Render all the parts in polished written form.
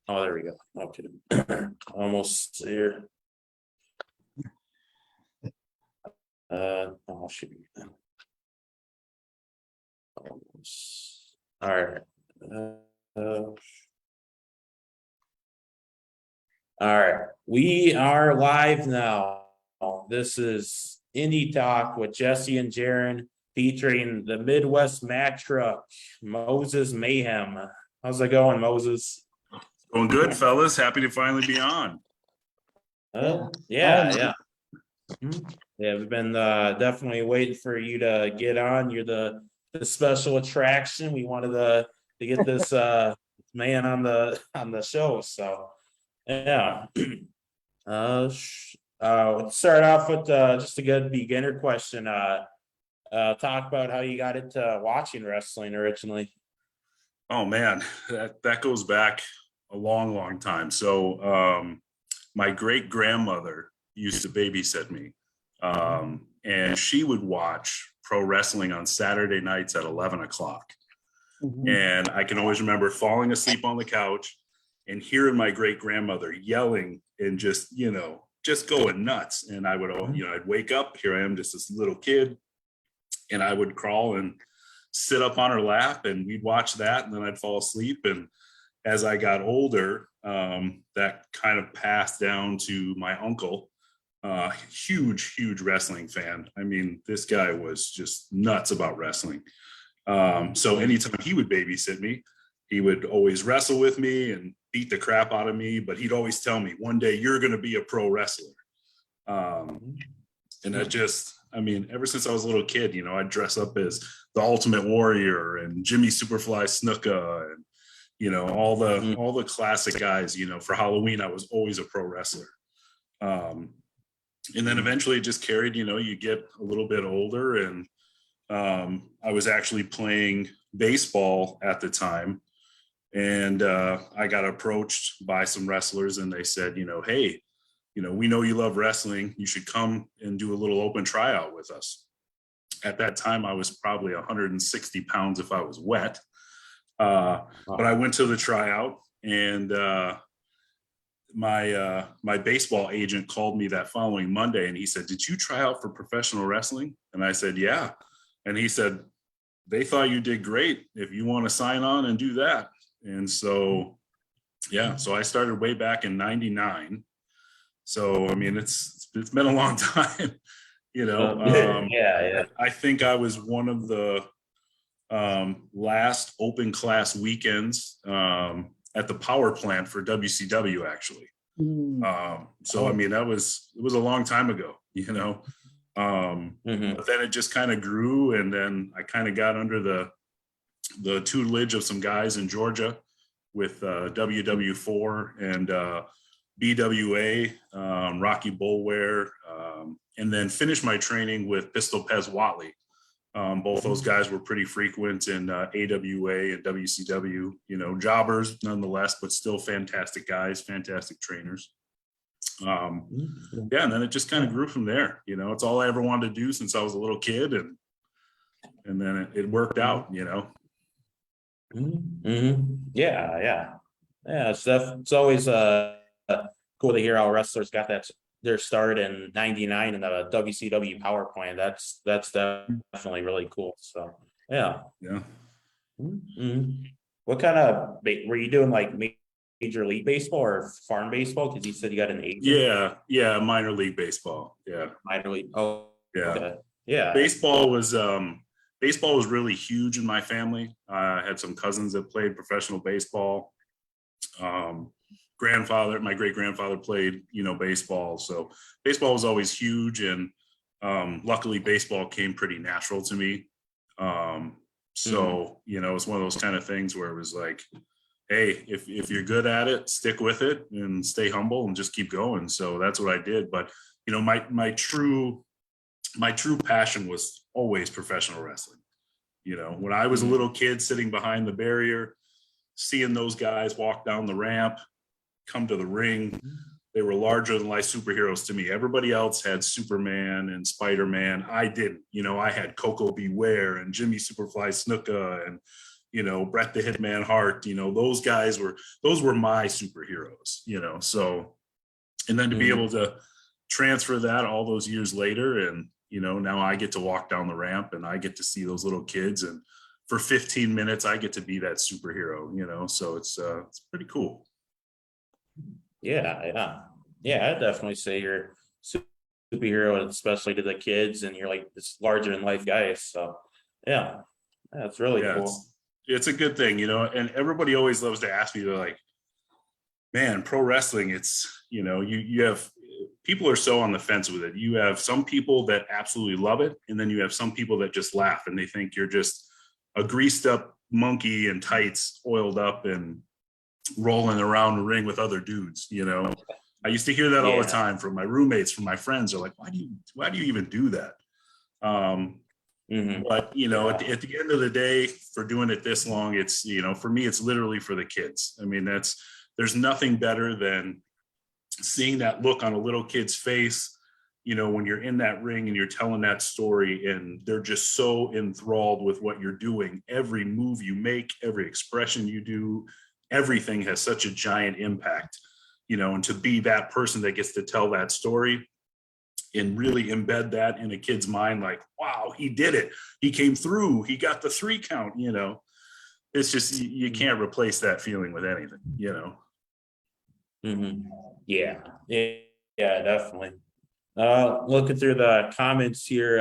Oh, there we go. Okay. Almost there. Oh, should be. Almost. All right. All right. We are live now. This is Indie Talk with Jesse and Jeryn, featuring the Midwest Mack Truck, Moses Mayhem. How's it going, Moses? Going good, fellas. Happy to finally be on. Yeah. Yeah, we've been definitely waiting for you to get on. You're the special attraction. We wanted to get this man on the show. So yeah. Let's start off with just a good beginner question. Talk about how you got into watching wrestling originally. Oh man, that goes back a long time. So my great grandmother used to babysit me, and she would watch pro wrestling on Saturday nights at 11 o'clock. Mm-hmm. And I can always remember falling asleep on the couch and hearing my great grandmother yelling and just going nuts. And I would, I'd wake up, here I am, just this little kid, and I would crawl and sit up on her lap, and we'd watch that, and then I'd fall asleep. And as I got older, that kind of passed down to my uncle, huge wrestling fan. I mean, this guy was just nuts about wrestling. So anytime he would babysit me, he would always wrestle with me and beat the crap out of me, but he'd always tell me, one day you're going to be a pro wrestler. And that just, I mean, ever since I was a little kid, I'd dress up as the Ultimate Warrior and Jimmy Superfly Snuka and, all the classic guys. For Halloween, I was always a pro wrestler. And then eventually it just carried, you get a little bit older, and I was actually playing baseball at the time. And I got approached by some wrestlers, and they said, hey, we know you love wrestling. You should come and do a little open tryout with us. At that time, I was probably 160 pounds if I was wet. But I went to the tryout, and my baseball agent called me that following Monday, and he said, "Did you try out for professional wrestling?" And I said, "Yeah." And he said, "They thought you did great. If you want to sign on and do that." And so, so I started way back in '99. So, I mean, it's been a long time, I think I was one of the last open class weekends at the power plant for WCW, actually. So, I mean, it was a long time ago, but then it just kind of grew. And then I kind of got under the tutelage of some guys in Georgia with WW4 and BWA, Rocky Bulware, and then finished my training with Pistol Pez Watley. Both those guys were pretty frequent in AWA and WCW, jobbers nonetheless, but still fantastic guys, fantastic trainers. And then it just kind of grew from there. It's all I ever wanted to do since I was a little kid, and then it worked out. Yeah. It's always cool to hear how wrestlers got their start in '99 in the WCW power plant. That's definitely really cool. So yeah. What kind of were you doing, like Major League Baseball or farm baseball? Because you said you got an agent. Yeah, minor league baseball. Yeah, minor league. Oh, yeah, okay. Yeah. Baseball was really huge in my family. I had some cousins that played professional baseball. My great grandfather played, baseball. So baseball was always huge. And luckily baseball came pretty natural to me. So, it's one of those kind of things where it was like, hey, if you're good at it, stick with it and stay humble and just keep going. So that's what I did. But, my true passion was always professional wrestling. When I was a little kid sitting behind the barrier, seeing those guys walk down the ramp, come to the ring, they were larger than life superheroes to me. Everybody else had Superman and Spider-Man. I didn't. I had Coco Beware and Jimmy Superfly Snuka and Bret the Hitman Hart, those guys were my superheroes, so, and then to be able to transfer that all those years later, and, now I get to walk down the ramp and I get to see those little kids, and for 15 minutes, I get to be that superhero, so it's pretty cool. Yeah. I'd definitely say you're superhero, especially to the kids, and you're like this larger than life guy. So yeah, that's really cool. It's a good thing, and everybody always loves to ask me, they're like, man, pro wrestling, it's, you have, people are so on the fence with it. You have some people that absolutely love it, and then you have some people that just laugh and they think you're just a greased up monkey in tights, oiled up and rolling around the ring with other dudes. I used to hear that all the time from my roommates, from my friends. They're like, why do you even do that? But at the end of the day, for doing it this long, it's, for me, it's literally for the kids. I mean, there's nothing better than seeing that look on a little kid's face, when you're in that ring and you're telling that story, and they're just so enthralled with what you're doing. Every move you make, every expression you do, everything has such a giant impact, and to be that person that gets to tell that story and really embed that in a kid's mind, like, wow, he did it. He came through. He got the 3 count, it's just, you can't replace that feeling with anything, Yeah, definitely. Looking through the comments here,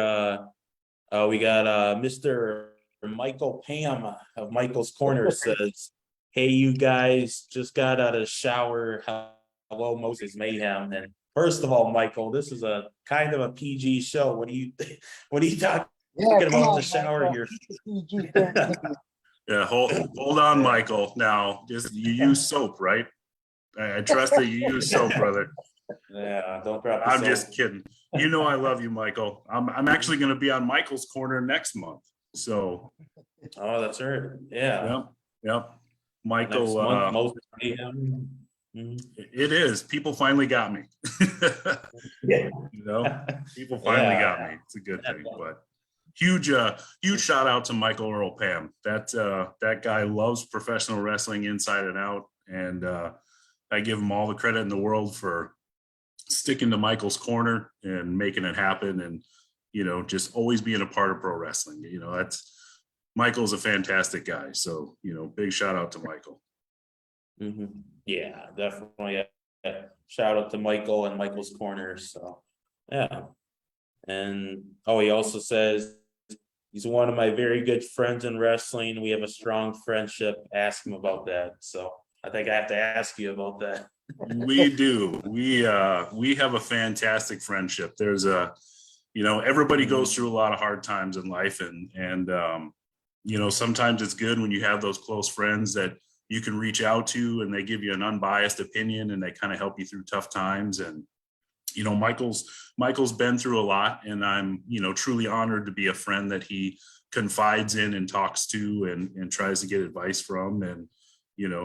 we got Mr. Michael Pam of Michael's Corner says, hey, you guys, just got out of the shower. Hello, Moses Mayhem. And first of all, Michael, this is a kind of a PG show. What are you talking about the shower here? Yeah, hold on, Michael. Now, just, you use soap, right? I trust that you use soap, brother. Yeah, don't drop. I'm just kidding. I love you, Michael. I'm actually going to be on Michael's Corner next month. So. Oh, that's right. Yeah. Yep. Michael. It is. People finally got me. People finally got me. It's a good thing. But huge shout out to Michael Earl Pam. That guy loves professional wrestling inside and out, and I give him all the credit in the world for sticking to Michael's Corner and making it happen, and just always being a part of pro wrestling. Michael's a fantastic guy, so big shout out to Michael. Yeah, definitely. Shout out to Michael and Michael's Corner. So yeah, and he also says he's one of my very good friends in wrestling. We have a strong friendship. Ask him about that. So I think I have to ask you about that. We do. We have a fantastic friendship. There's everybody goes through a lot of hard times in life, and sometimes it's good when you have those close friends that you can reach out to, and they give you an unbiased opinion, and they kind of help you through tough times. And Michael's been through a lot, and I'm truly honored to be a friend that he confides in and talks to and tries to get advice from. And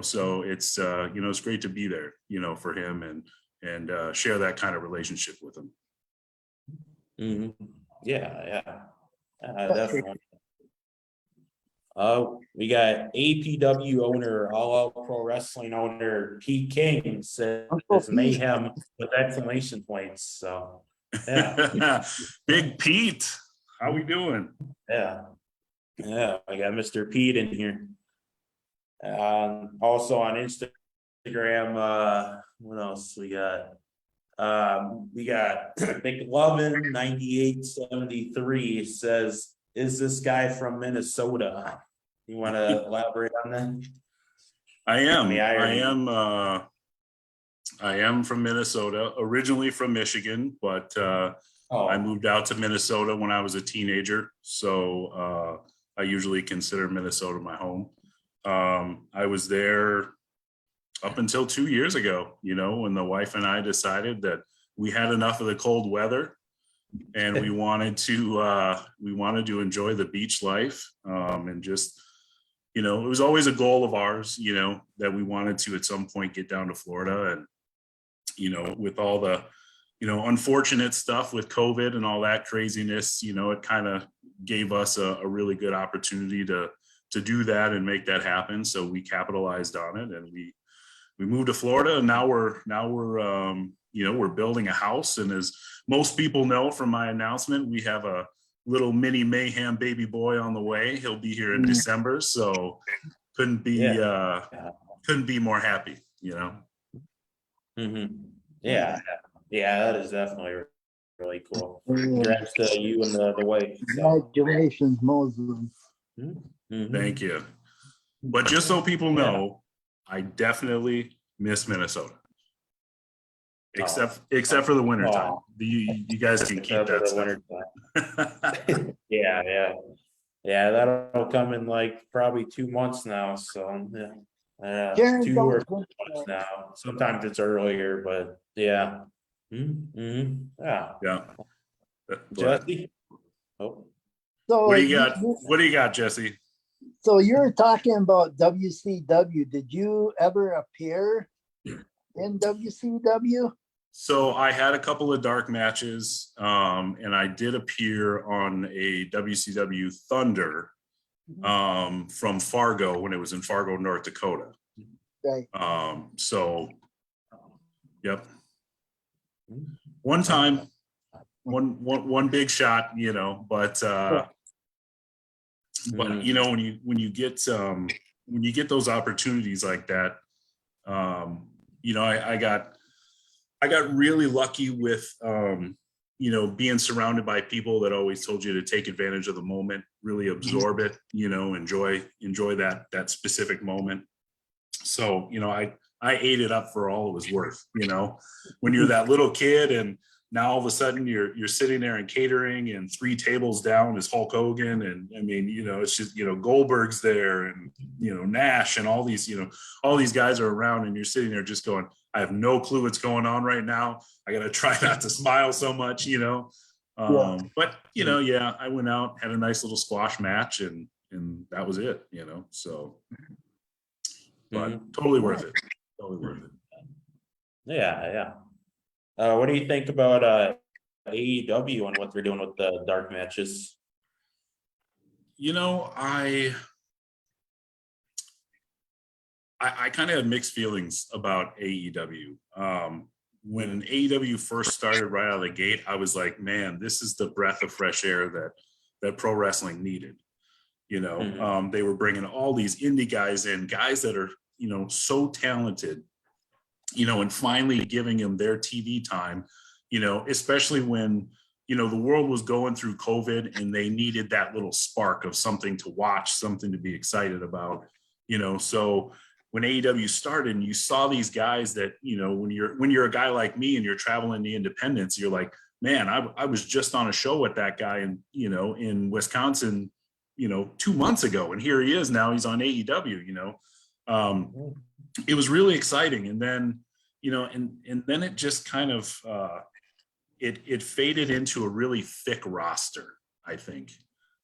so it's it's great to be there for him and share that kind of relationship with him. Yeah, definitely. We got APW owner, All Out Pro Wrestling owner Pete King says Mayhem with exclamation points. So yeah. Big Pete, how we doing? Yeah, I got Mr. Pete in here. Also on Instagram, what else we got? We got McLovin 9873 says, is this guy from Minnesota? You want to elaborate on that? I am from Minnesota, originally from Michigan, but I moved out to Minnesota when I was a teenager. So I usually consider Minnesota my home. I was there up until 2 years ago, when the wife and I decided that we had enough of the cold weather and we wanted to enjoy the beach life. And just, it was always a goal of ours, that we wanted to at some point get down to Florida. And, with all the, unfortunate stuff with COVID and all that craziness, it kind of gave us a really good opportunity to to do that and make that happen. So we capitalized on it, and we moved to Florida, and now we're we're building a house. And as most people know from my announcement, we have a little mini Mayhem baby boy on the way. He'll be here in December, so couldn't be more happy, Mm-hmm. Yeah, that is definitely really cool. Congrats to you and the wife. Congratulations, Muslim. Mm-hmm. Thank you. But just so people know, I definitely miss Minnesota. Except for the winter time. You guys can keep that stuff. Yeah, that'll come in like probably 2 months now. So Jeryn, 2 or 4 months now. Sometimes it's earlier, but yeah. Yeah. Jesse? Oh. So what do you got, Jesse? So you're talking about WCW. Did you ever appear in WCW? So I had a couple of dark matches, and I did appear on a WCW Thunder from Fargo when it was in Fargo, North Dakota. Right. So, yep. One time, one big shot, but when you get those opportunities like that, I got really lucky with being surrounded by people that always told you to take advantage of the moment, really absorb it, enjoy that specific moment. So I ate it up for all it was worth. When you're that little kid and now all of a sudden you're sitting there and catering, and 3 tables down is Hulk Hogan, and I mean, it's just Goldberg's there, and Nash, and all these guys are around, and you're sitting there just going, I have no clue what's going on right now. I got to try not to smile so much, but I went out, had a nice little squash match, and that was it, so, but totally worth it. Totally worth it. Yeah. What do you think about AEW and what they're doing with the dark matches? I kind of had mixed feelings about AEW. When AEW first started right out of the gate, I was like, man, this is the breath of fresh air that pro wrestling needed. They were bringing all these indie guys in, guys that are, so talented, and finally giving them their TV time, especially when, the world was going through COVID and they needed that little spark of something to watch, something to be excited about, so when AEW started and you saw these guys that, when you're a guy like me and you're traveling the independents, you're like, man, I was just on a show with that guy in Wisconsin, 2 months ago. And here he is now, he's on AEW, it was really exciting. And then, and then it just kind of, it faded into a really thick roster, I think.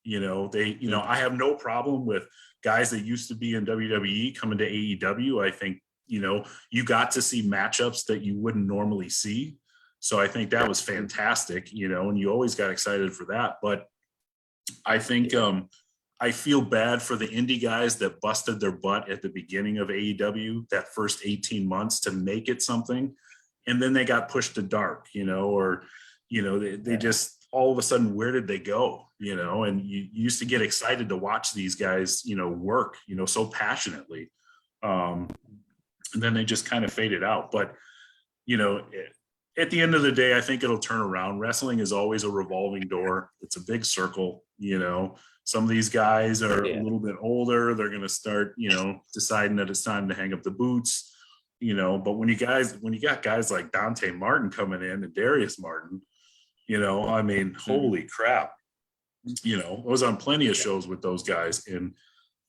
I have no problem with guys that used to be in WWE coming to AEW. I think, you got to see matchups that you wouldn't normally see. So I think that was fantastic, and you always got excited for that. But I think I feel bad for the indie guys that busted their butt at the beginning of AEW, that first 18 months to make it something. And then they got pushed to dark, they just, all of a sudden, where did they go? And you used to get excited to watch these guys, work, so passionately. And then they just kind of faded out. But, at the end of the day, I think it'll turn around. Wrestling is always a revolving door. It's a big circle, Some of these guys are a little bit older. They're going to start, deciding that it's time to hang up the boots, but when you got guys like Dante Martin coming in and Darius Martin, I mean, holy crap, I was on plenty of shows with those guys, and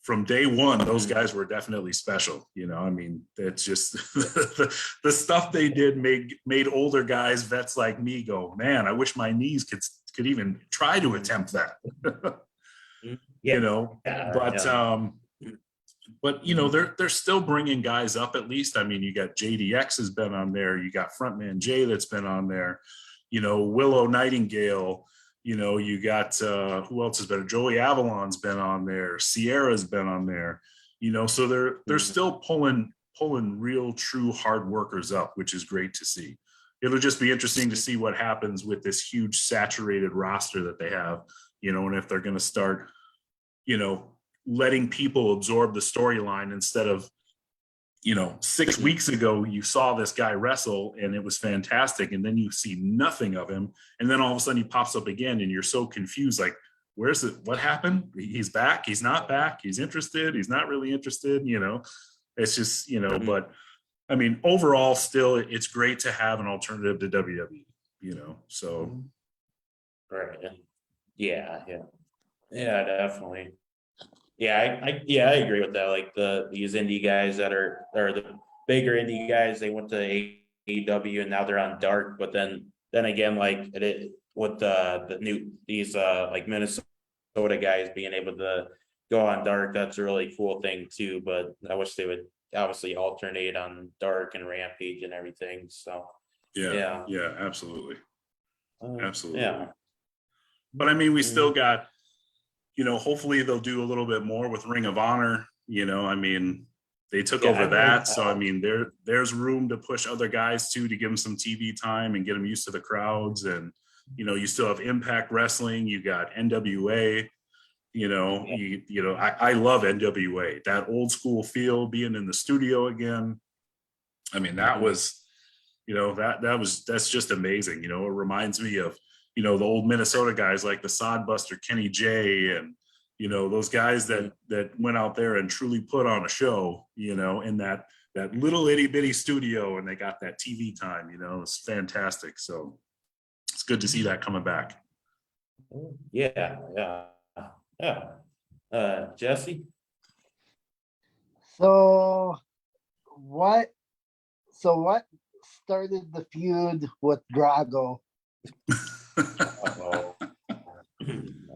from day one, those guys were definitely special. I mean, it's just the stuff they did made older guys, vets like me, go, man, I wish my knees could even try to attempt that. But they're still bringing guys up at least. I mean, you got JDX has been on there. You got Frontman Jay that's been on there. Willow Nightingale. You know, you got who else has been? Joey Avalon's been on there. Sierra's been on there. You know, so they're still pulling real, true hard workers up, which is great to see. It'll just be interesting to see what happens with this huge saturated roster that they have. You know, and if they're going to start, you know, letting people absorb the storyline instead of, you know, 6 weeks ago, you saw this guy wrestle and it was fantastic. And then you see nothing of him. And then all of a sudden he pops up again and you're so confused. Like, where's it? What happened? He's back. He's not back. He's interested. He's not really interested. You know, it's just, you know, but I mean, overall, still, it's great to have an alternative to WWE, you know, so. Right. Yeah. Definitely. Yeah, I agree with that. Like these indie guys that are the bigger indie guys, they went to AEW and now they're on Dark. But then again, like with the new these like Minnesota guys being able to go on Dark, that's a really cool thing too. But I wish they would obviously alternate on Dark and Rampage and everything. So Yeah, absolutely. Absolutely. Yeah. But I mean, we still got, you know, hopefully they'll do a little bit more with Ring of Honor. You know, I mean, they took over that. So, I mean, there's room to push other guys too, to give them some TV time and get them used to the crowds. And, you know, you still have Impact Wrestling. You got NWA, you know, I love NWA, that old school feel, being in the studio again. I mean, that was, you know, that's just amazing. You know, it reminds me of, you know, the old Minnesota guys like the Sodbuster, Kenny J, and, you know, those guys that went out there and truly put on a show, you know, in that little itty bitty studio, and they got that TV time, you know, it's fantastic. So it's good to see that coming back. Yeah. Jesse? So what started the feud with Drago?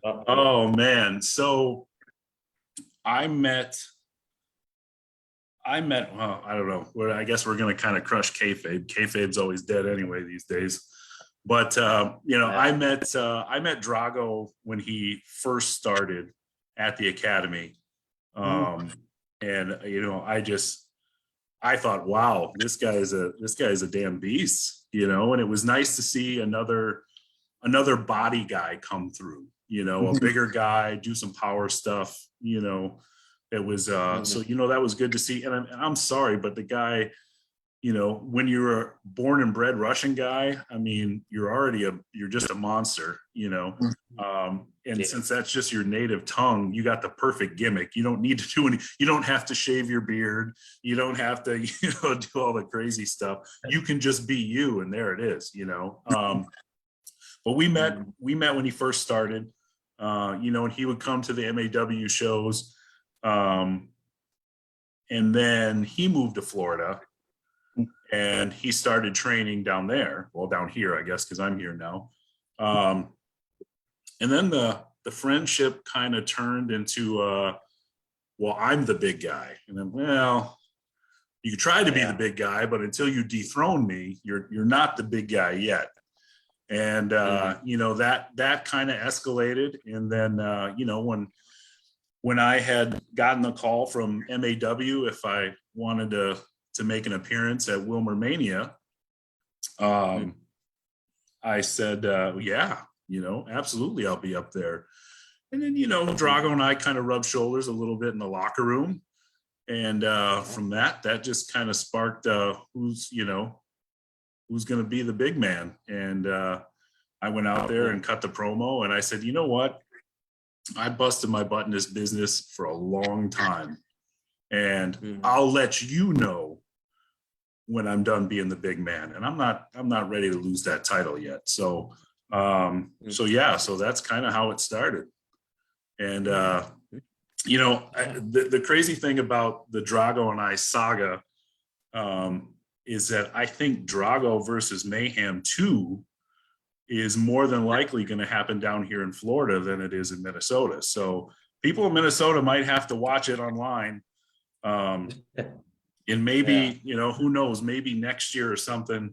Oh man. So I met, well, I don't know. Well, I guess we're going to kind of crush kayfabe. Kayfabe's always dead anyway these days. But, you know, I met Drago when he first started at the Academy. And, you know, I thought, wow, this guy is a damn beast, you know, and it was nice to see another body guy come through, you know, a bigger guy, do some power stuff, you know. It was so, you know, that was good to see. And I'm sorry, but the guy, you know, when you're a born and bred Russian guy, I mean, you're just a monster, you know. And since that's just your native tongue, you got the perfect gimmick. You don't need to do you don't have to shave your beard. You don't have to, you know, do all the crazy stuff. You can just be you, and there it is, you know. But we met when he first started, you know, and he would come to the MAW shows. And then he moved to Florida and he started training down there. Well, down here, I guess, because I'm here now. And then the friendship kind of turned into, well, I'm the big guy. And then, well, you try to be the big guy, but until you dethrone me, you're not the big guy yet. And, you know, that kind of escalated. And then, you know, when I had gotten the call from MAW, if I wanted to make an appearance at Wilmer Mania, I said, yeah, you know, absolutely, I'll be up there. And then, you know, Drago and I kind of rubbed shoulders a little bit in the locker room. And from that just kind of sparked who's going to be the big man. And I went out there and cut the promo, and I said, you know what? I busted my butt in this business for a long time, and I'll let you know when I'm done being the big man. And I'm not ready to lose that title yet. So, so that's kind of how it started. And, you know, the crazy thing about the Drago and I saga is that I think Drago versus Mayhem 2 is more than likely going to happen down here in Florida than it is in Minnesota. So people in Minnesota might have to watch it online. And maybe, you know, who knows, maybe next year or something,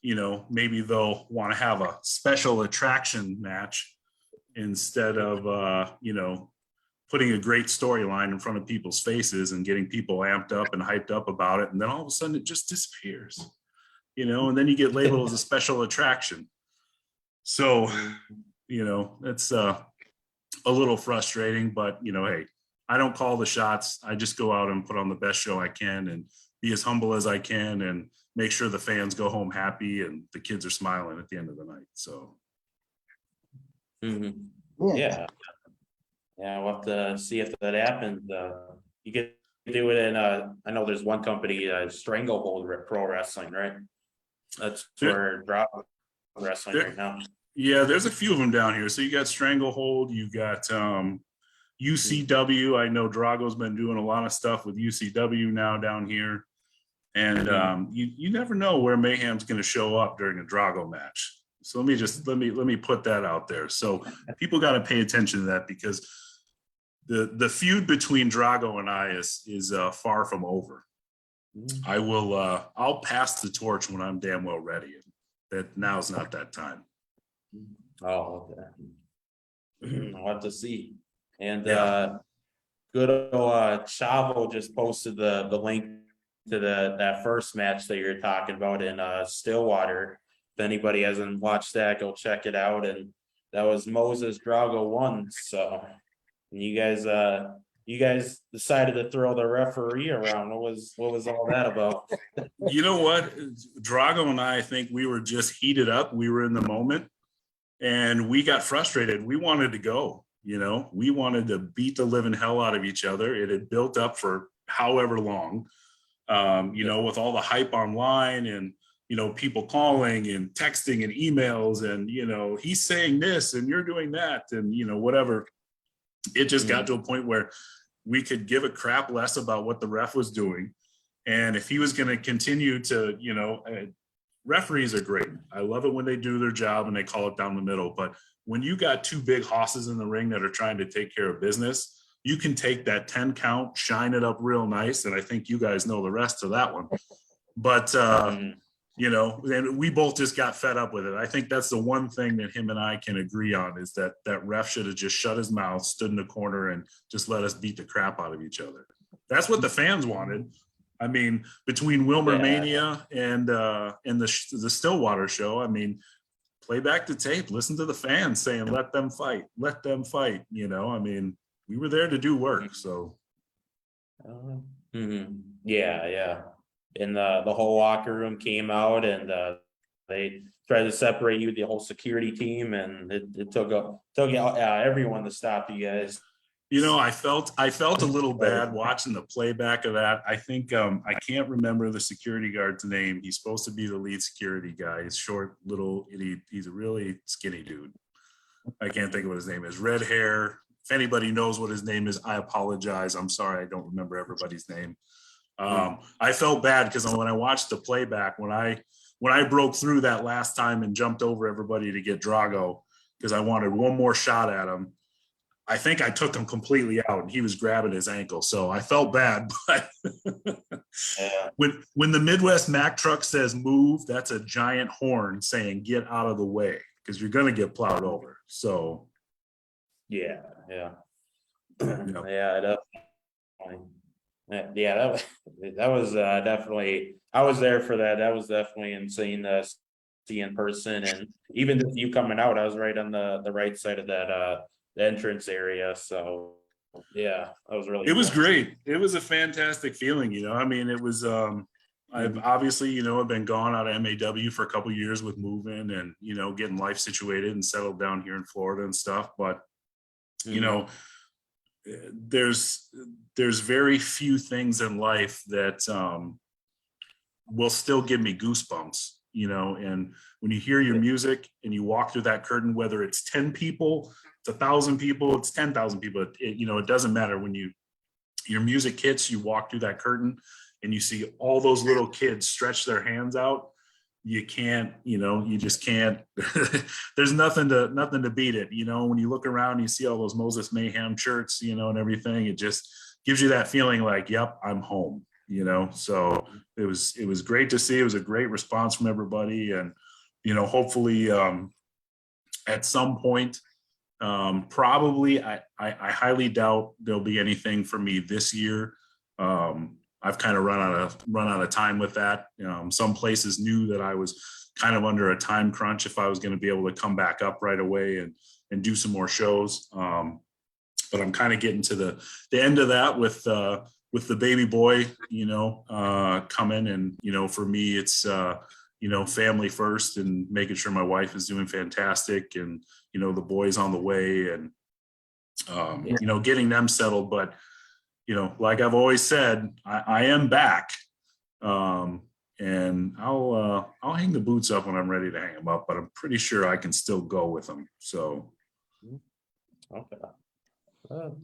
you know, maybe they'll want to have a special attraction match instead of, putting a great storyline in front of people's faces and getting people amped up and hyped up about it. And then all of a sudden it just disappears, and then you get labeled as a special attraction. So, it's a little frustrating, but, hey, I don't call the shots. I just go out and put on the best show I can and be as humble as I can and make sure the fans go home happy and the kids are smiling at the end of the night. So. Yeah. We'll have to see if that happens. You could do it in I know there's one company, Stranglehold Pro Wrestling, right? That's for drop wrestling right now. Yeah, there's a few of them down here. So you got Stranglehold, you got UCW. I know Drago's been doing a lot of stuff with UCW now down here. And you never know where Mayhem's going to show up during a Drago match. So let me put that out there. So people got to pay attention to that, because the feud between Drago and I is far from over. I'll pass the torch when I'm damn well ready. That now's not that time. Oh, okay. I'll have to see. And good old Chavo just posted the link to that first match that you're talking about in Stillwater. If anybody hasn't watched that, go check it out. And that was Moses Drago 1. So you guys decided to throw the referee around. What was all that about? You know what? Drago and I think we were just heated up. We were in the moment and we got frustrated. We wanted to go, we wanted to beat the living hell out of each other. It had built up for however long, with all the hype online and, people calling and texting and emails and, he's saying this and you're doing that and, whatever. It just got to a point where we could give a crap less about what the ref was doing. And if he was going to continue to, referees are great. I love it when they do their job and they call it down the middle. But when you got two big hosses in the ring that are trying to take care of business, you can take that 10 count, shine it up real nice. And I think you guys know the rest of that one. But, and we both just got fed up with it. I think that's the one thing that him and I can agree on, is that ref should have just shut his mouth, stood in the corner, and just let us beat the crap out of each other. That's what the fans wanted. I mean, between Wilmer Mania and the Stillwater show, I mean, play back the tape, listen to the fans saying, let them fight. I mean, we were there to do work. So. Yeah. And the whole locker room came out and they tried to separate you, the whole security team, and it took everyone to stop you guys. I felt a little bad watching the playback of that. I think I can't remember the security guard's name. He's supposed to be the lead security guy. He's short, little, he's a really skinny dude. I can't think of what his name is. Red hair. If anybody knows what his name is, I apologize. I'm sorry, I don't remember everybody's name. I felt bad because when I watched the playback, when I broke through that last time and jumped over everybody to get Drago because I wanted one more shot at him, I think I took him completely out and he was grabbing his ankle. So I felt bad, but when the Midwest Mack truck says move, that's a giant horn saying get out of the way because you're going to get plowed over. So yeah, definitely. Yeah, that was definitely. I was there for that. That was definitely insane to see in person, and even just you coming out, I was right on the right side of that the entrance area. So yeah, that was really. It was great. It was a fantastic feeling. I mean, it was. I've obviously, I've been gone out of MAW for a couple of years with moving and getting life situated and settled down here in Florida and stuff, but there's very few things in life that will still give me goosebumps, and when you hear your music and you walk through that curtain, whether it's 10 people, it's 1,000 people, it's 10,000 people, it doesn't matter. When your music hits, you walk through that curtain and you see all those little kids stretch their hands out. You can't, you just can't, there's nothing to beat it. When you look around, you see all those Moses Mayhem shirts, and everything, it just gives you that feeling like, yep, I'm home, so it was great to see. It was a great response from everybody. And, hopefully at some point Probably, I highly doubt there'll be anything for me this year. I've kind of run out of time with that. Some places knew that I was kind of under a time crunch if I was going to be able to come back up right away and do some more shows. But I'm kind of getting to the end of that with the baby boy, coming, and for me it's family first and making sure my wife is doing fantastic, and the boys on the way, and getting them settled. But like I've always said, I am back, and I'll hang the boots up when I'm ready to hang them up, but I'm pretty sure I can still go with them. So Okay.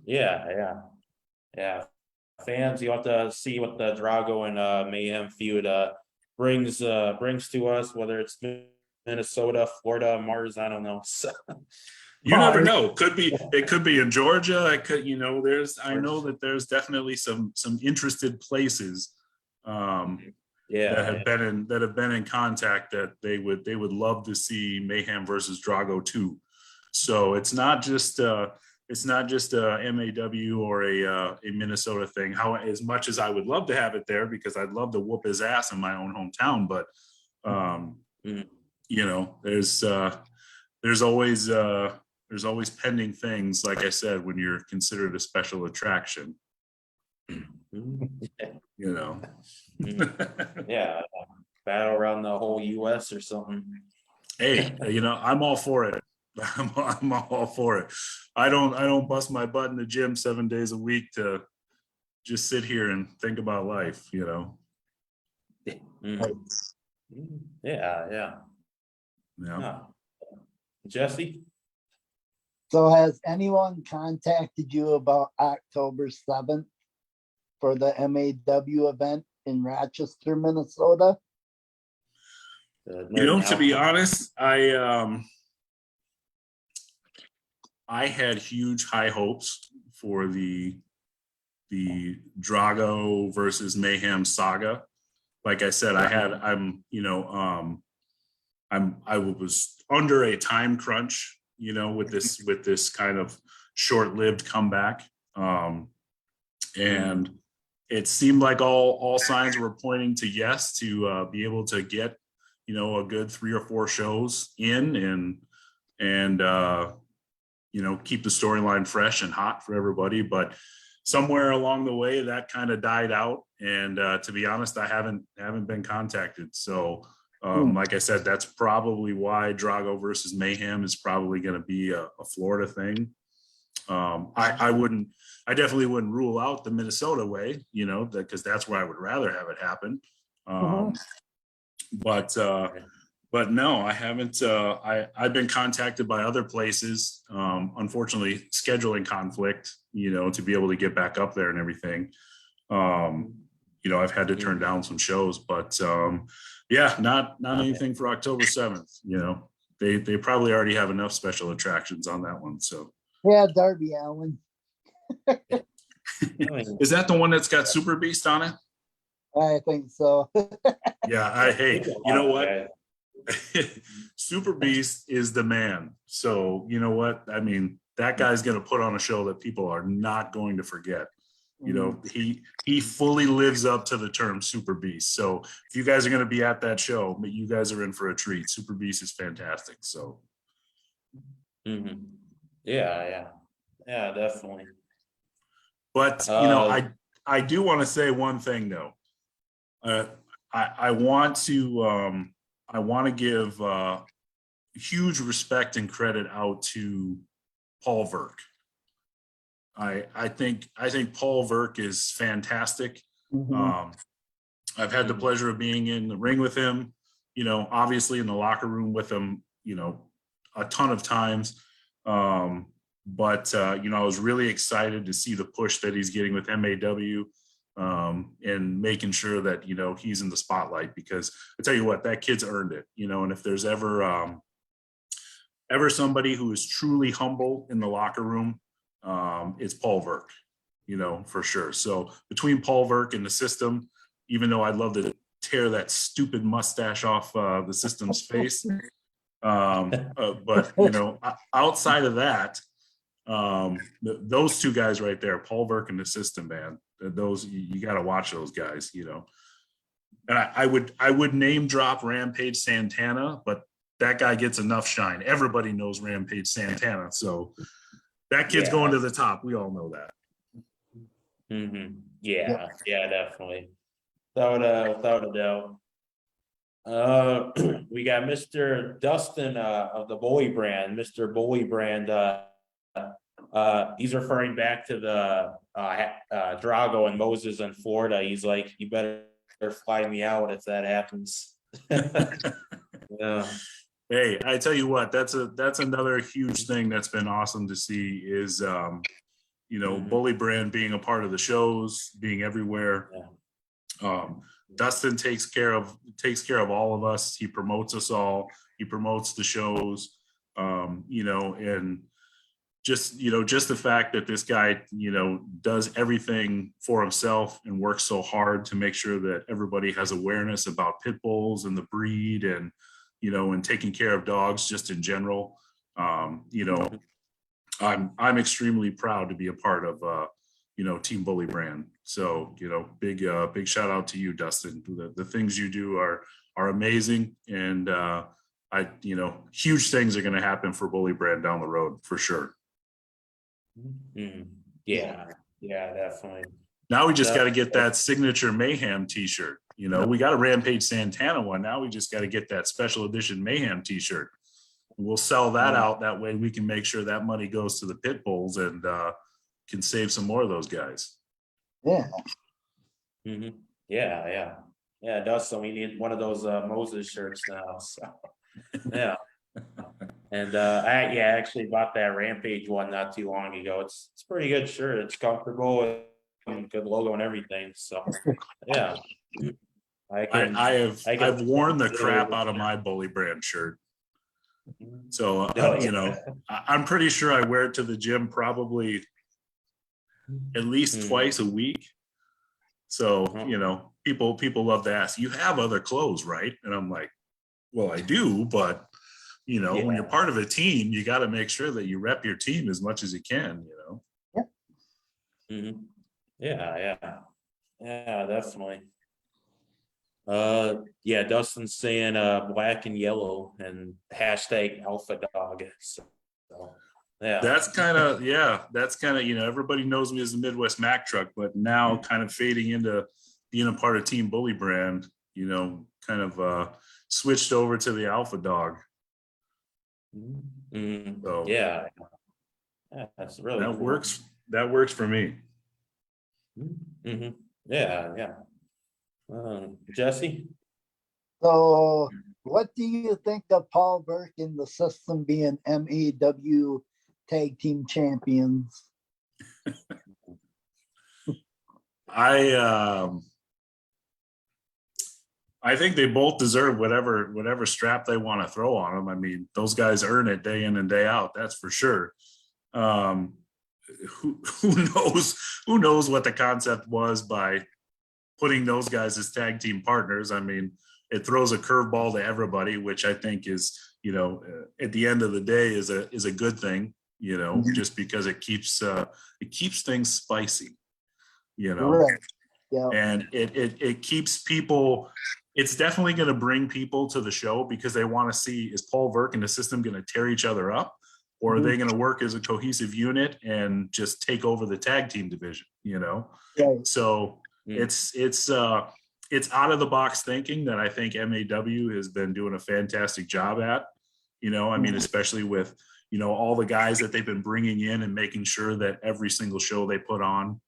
Yeah. Fans, you have to see what the Drago and Mayhem feud brings to us, whether it's Minnesota, Florida, Mars, I don't know. So, you never know. It could be in Georgia. It could, I know that there's definitely some interested places that have been in contact that they would love to see Mayhem versus Drago 2. So it's not just a MAW or a Minnesota thing. How, as much as I would love to have it there, because I'd love to whoop his ass in my own hometown, but there's always pending things, like I said, when you're considered a special attraction. Yeah, battle around the whole US or something. Hey, I'm all for it. I'm all for it. I don't bust my butt in the gym 7 days a week to just sit here and think about life, Yeah. Jesse? So has anyone contacted you about October 7th for the MAW event in Rochester, Minnesota? To be honest, I had huge high hopes for the Drago versus Mayhem saga. Like I said, I was under a time crunch, with this kind of short-lived comeback. And it seemed like all signs were pointing to yes, to be able to get, a good 3 or 4 shows in and keep the storyline fresh and hot for everybody. But somewhere along the way that kind of died out. And to be honest, I haven't been contacted. So like I said, that's probably why Drago versus Mayhem is probably going to be a Florida thing. I definitely wouldn't rule out the Minnesota way, because that's where I would rather have it happen. But no, I haven't. I've been contacted by other places. Unfortunately, scheduling conflict, to be able to get back up there and everything. I've had to turn down some shows, but not anything for October 7th. They probably already have enough special attractions on that one. So yeah, Darby Allin. Is that the one that's got Super Beast on it? I think so. Yeah. Hey, you know what? Super Beast is the man. So you know what? I mean, that guy's going to put on a show that people are not going to forget. He fully lives up to the term Super Beast. So if you guys are going to be at that show, you guys are in for a treat. Super Beast is fantastic. So Yeah, definitely. But I do want to say one thing though. I want to give huge respect and credit out to Paul Verk. I think Paul Verk is fantastic. I've had the pleasure of being in the ring with him, obviously in the locker room with him, a ton of times. But I was really excited to see the push that he's getting with MAW. And making sure that, he's in the spotlight, because I tell you what, that kid's earned it, and if there's ever somebody who is truly humble in the locker room, it's Paul Verk, for sure. So between Paul Verk and the system, even though I'd love to tear that stupid mustache off the system's face, but outside of that, Those two guys right there, Paul Burke and the System, man, those you got to watch those guys, you know. And I would name drop Rampage Santana, but that guy gets enough shine. Everybody knows Rampage Santana, so that kid's going to the top. We all know that. Yeah, definitely. Without a doubt. We got Mr. Dustin of the Bullybrand, Mr. Bullybrand. He's referring back to the Drago and Moses in Florida. He's like, you better fly me out if that happens. Yeah. Hey, I tell you what, that's another huge thing that's been awesome to see is Bullybrand being a part of the shows, being everywhere. Dustin takes care of all of us. He promotes us all. He promotes the shows. And just the fact that this guy, does everything for himself and works so hard to make sure that everybody has awareness about pit bulls and the breed and, and taking care of dogs just in general. I'm extremely proud to be a part of, Team Bullybrand. So, big shout out to you, Dustin. The things you do are amazing. And, huge things are going to happen for Bullybrand down the road for sure. Yeah, definitely. Now we just got to get that signature Mayhem t-shirt. We got a Rampage Santana one. Now we just got to get that special edition Mayhem t-shirt. We'll sell that out. That way we can make sure that money goes to the pit bulls and can save some more of those guys. Yeah. Yeah, Dustin, we need one of those Moses shirts now. So yeah. And I actually bought that Rampage one not too long ago. It's pretty good shirt. It's comfortable and good logo and everything. So yeah. I've worn the crap out of my Bullybrand shirt. So I'm pretty sure I wear it to the gym probably at least twice a week. So people love to ask, you have other clothes, right? And I'm like, well, I do, but when you're part of a team, you got to make sure that you rep your team as much as you can, Yeah, definitely. Dustin's saying black and yellow and hashtag alpha dog. So that's kind of everybody knows me as the Midwest Mack truck, but now kind of fading into being a part of Team Bullybrand, kind of switched over to the alpha dog. So that's really cool. That works for me. Jesse? So what do you think of Paul Burke and the System being MAW tag team champions? I think they both deserve whatever strap they want to throw on them. I mean, those guys earn it day in and day out. That's for sure. Who knows what the concept was by putting those guys as tag team partners. I mean, it throws a curveball to everybody, which I think is, at the end of the day is a good thing, just because it keeps things spicy, Right. Yeah. And it keeps people. It's definitely going to bring people to the show because they want to see, is Paul Burke and the System going to tear each other up, or are they going to work as a cohesive unit and just take over the tag team division? Right. So it's out of the box thinking that I think MAW has been doing a fantastic job at. I mean, especially with all the guys that they've been bringing in and making sure that every single show they put on,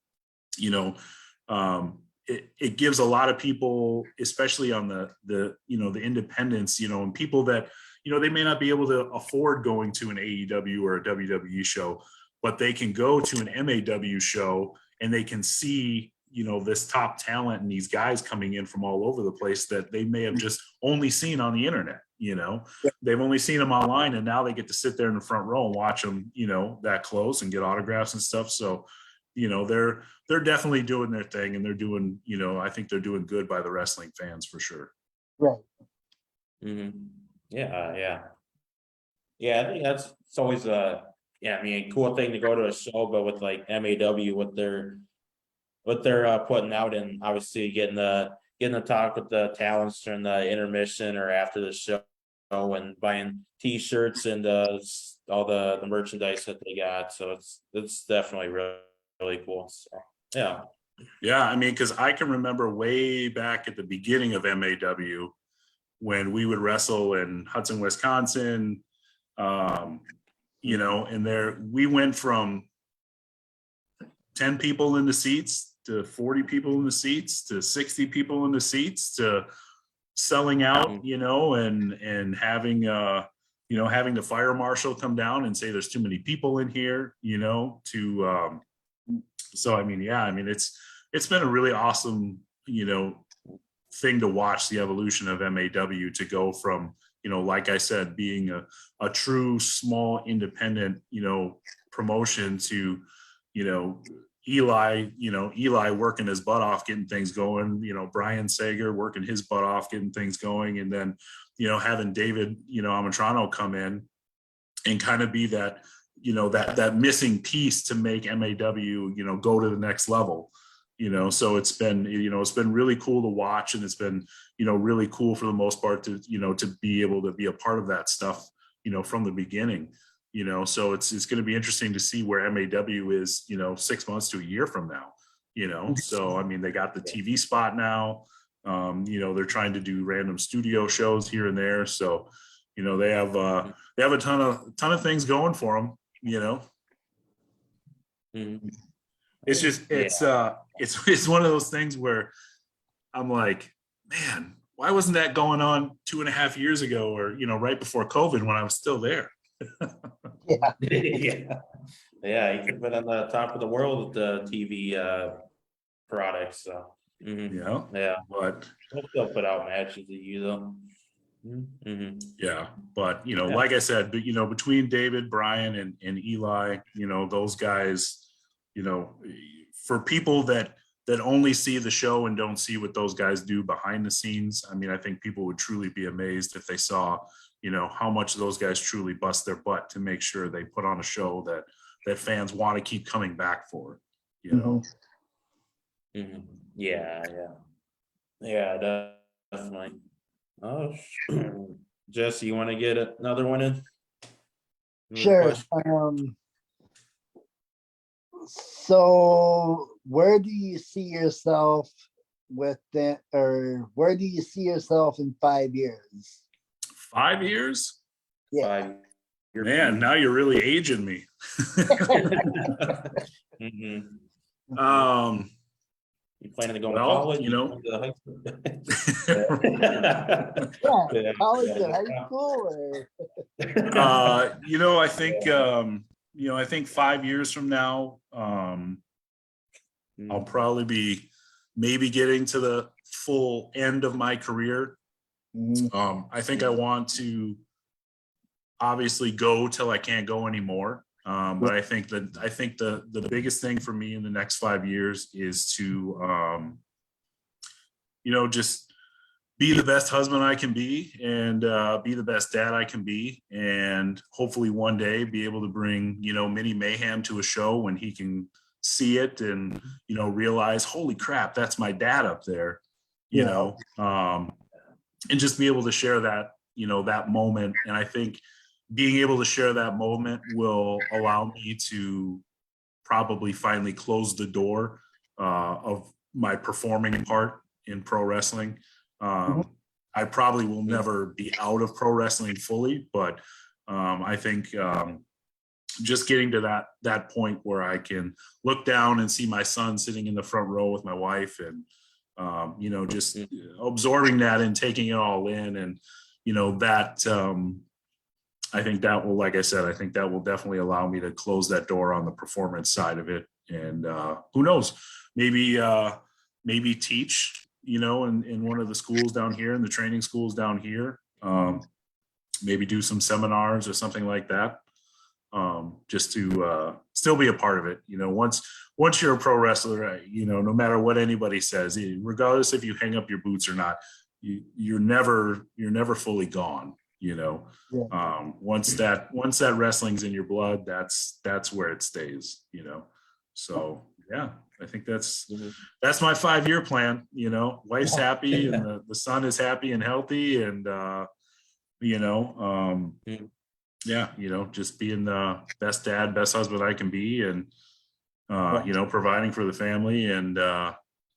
it gives a lot of people, especially on the independents, and people that, they may not be able to afford going to an AEW or a WWE show, but they can go to an MAW show and they can see, this top talent and these guys coming in from all over the place that they may have just only seen on the internet. They've only seen them online, and now they get to sit there in the front row and watch them, that close and get autographs and stuff. So, they're definitely doing their thing, and they're doing, I think they're doing good by the wrestling fans for sure. Right. Yeah. I think it's always yeah, I mean, cool thing to go to a show, but with like MAW, what they're putting out, and obviously getting to talk with the talents during the intermission or after the show, and buying T-shirts and all the merchandise that they got. So it's definitely really, really cool. So yeah. Yeah, I mean, because I can remember way back at the beginning of MAW when we would wrestle in Hudson, Wisconsin, you know, and there we went from 10 people in the seats to 40 people in the seats to 60 people in the seats to selling out, you know, and having you know, having the fire marshal come down and say there's too many people in here, you know, to so I mean, yeah, I mean, it's been a really awesome, you know, thing to watch the evolution of MAW to go from, you know, like I said, being a true small independent, you know, promotion to, you know, Eli working his butt off, getting things going, you know, Brian Sager working his butt off, getting things going. And then, you know, having David, you know, Amatrano come in and kind of be that, you know, that missing piece to make MAW, you know, go to the next level, you know. So it's been, you know, it's been really cool to watch, and it's been, you know, really cool for the most part to, you know, to be able to be a part of that stuff, you know, from the beginning, you know. So it's going to be interesting to see where MAW is, you know, 6 months to a year from now, you know. So I mean, they got the TV spot now, you know, they're trying to do random studio shows here and there, so you know, they have a ton of things going for them, you know. Mhm. It's just it's one of those things where I'm like, man, why wasn't that going on 2.5 years ago, or, you know, right before COVID when I was still there? Yeah. Yeah, you could have been on the top of the world with the TV products. So You know, yeah, but they'll still put out matches of you though. yeah, but you know, Yeah. like I said, but you know, between David, Brian, and Eli, you know, those guys, you know, for people that only see the show and don't see what those guys do behind the scenes, I mean, I think people would truly be amazed if they saw, you know, how much those guys truly bust their butt to make sure they put on a show that fans want to keep coming back for, you know. Yeah, definitely. Oh, Jesse, you want to get another one in? Another Sure. question? So where do you see yourself with that, or where do you see yourself in 5 years? 5 years, Yeah. 5 years. man. Now you're really aging me. You planning to go to Well, college? you know, Yeah, college or high school, or you know, I think you know, I think 5 years from now, I'll probably be maybe getting to the full end of my career. I think I want to obviously go till I can't go anymore. But I think the biggest thing for me in the next 5 years is to you know, just be the best husband I can be, and be the best dad I can be, and hopefully one day be able to bring, you know, mini Mayhem to a show when he can see it and, you know, realize, holy crap, that's my dad up there, you know, and just be able to share that, you know, that moment. And I think being able to share that moment will allow me to probably finally close the door of my performing part in pro wrestling. I probably will never be out of pro wrestling fully, but I think just getting to that point where I can look down and see my son sitting in the front row with my wife, and you know, just absorbing that and taking it all in, and you know, that I think that will, like I said, I think that will definitely allow me to close that door on the performance side of it. And who knows, maybe teach, you know, in one of the schools down here, in the training schools down here, maybe do some seminars or something like that, just to still be a part of it. You know, once you're a pro wrestler, you know, no matter what anybody says, regardless if you hang up your boots or not, you're never fully gone. Yeah. Once that wrestling's in your blood, that's where it stays, so yeah, I think that's my 5-year plan. Wife's happy and the son is happy and healthy, and yeah, just being the best dad, best husband I can be, and providing for the family, and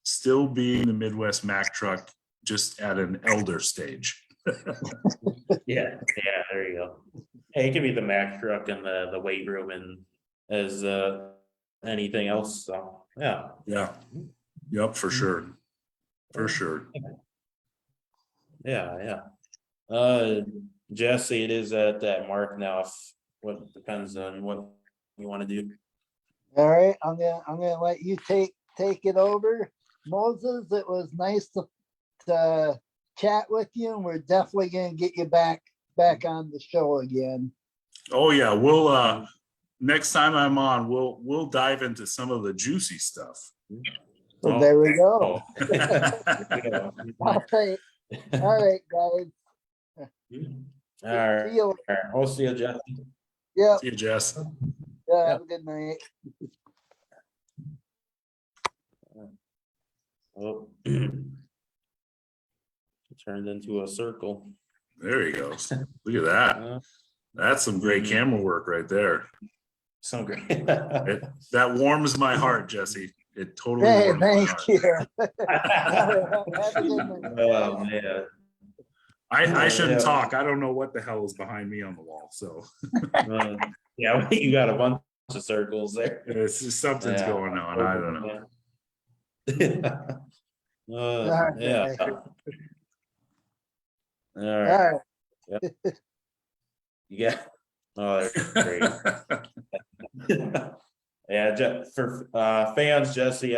still being the Midwest Mac truck, just at an elder stage. Yeah, there you go. Hey, it can be the Mac truck and the weight room and as anything else. So yeah. Yep, for sure. Yeah. Jesse, it is at that mark now. If what depends on what you want to do. All right, I'm gonna let you take it over. Moses, it was nice to chat with you, and we're definitely gonna get you back on the show again. Oh yeah, we'll next time I'm on, we'll dive into some of the juicy stuff. So there we go. Yeah. All right, guys. All right. See you. All right. We'll see you, Jesse. Yeah. See you, Jess. Yeah. Have a good night. Oh. Turned into a circle. There he goes. Look at that. That's some great camera work right there. So great. That warms my heart, Jesse. It totally Hey, warms my thank heart. you. Have a good night. Oh man. I shouldn't talk. I don't know what the hell is behind me on the wall. So yeah, you got a bunch of circles there. it's just something's going on. I don't know. Yeah. All right. All right. Yep. Yeah. Oh, that's great. Yeah, for fans, Jesse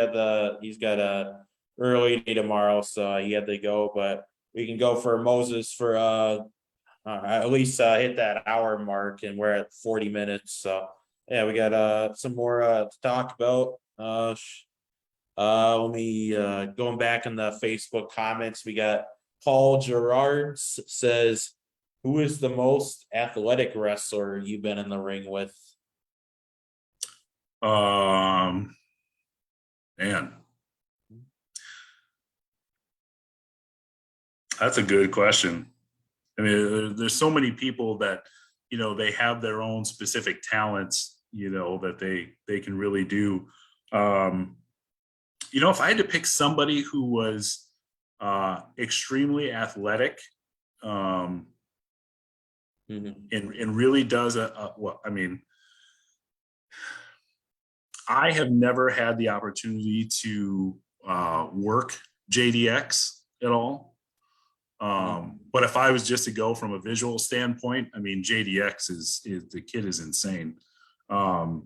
he's got a early day tomorrow, so he had to go, but we can go for Moses for at least hit that hour mark, and we're at 40 minutes. So yeah, we got some more to talk about. Let me going back in the Facebook comments, we got Paul Gerard says, who is the most athletic wrestler you've been in the ring with? Man, that's a good question. I mean, there's so many people that, they have their own specific talents, that they can really do. If I had to pick somebody who was extremely athletic, and really does I have never had the opportunity to work JDX at all. But if I was just to go from a visual standpoint, I mean, JDX is the kid is insane. Another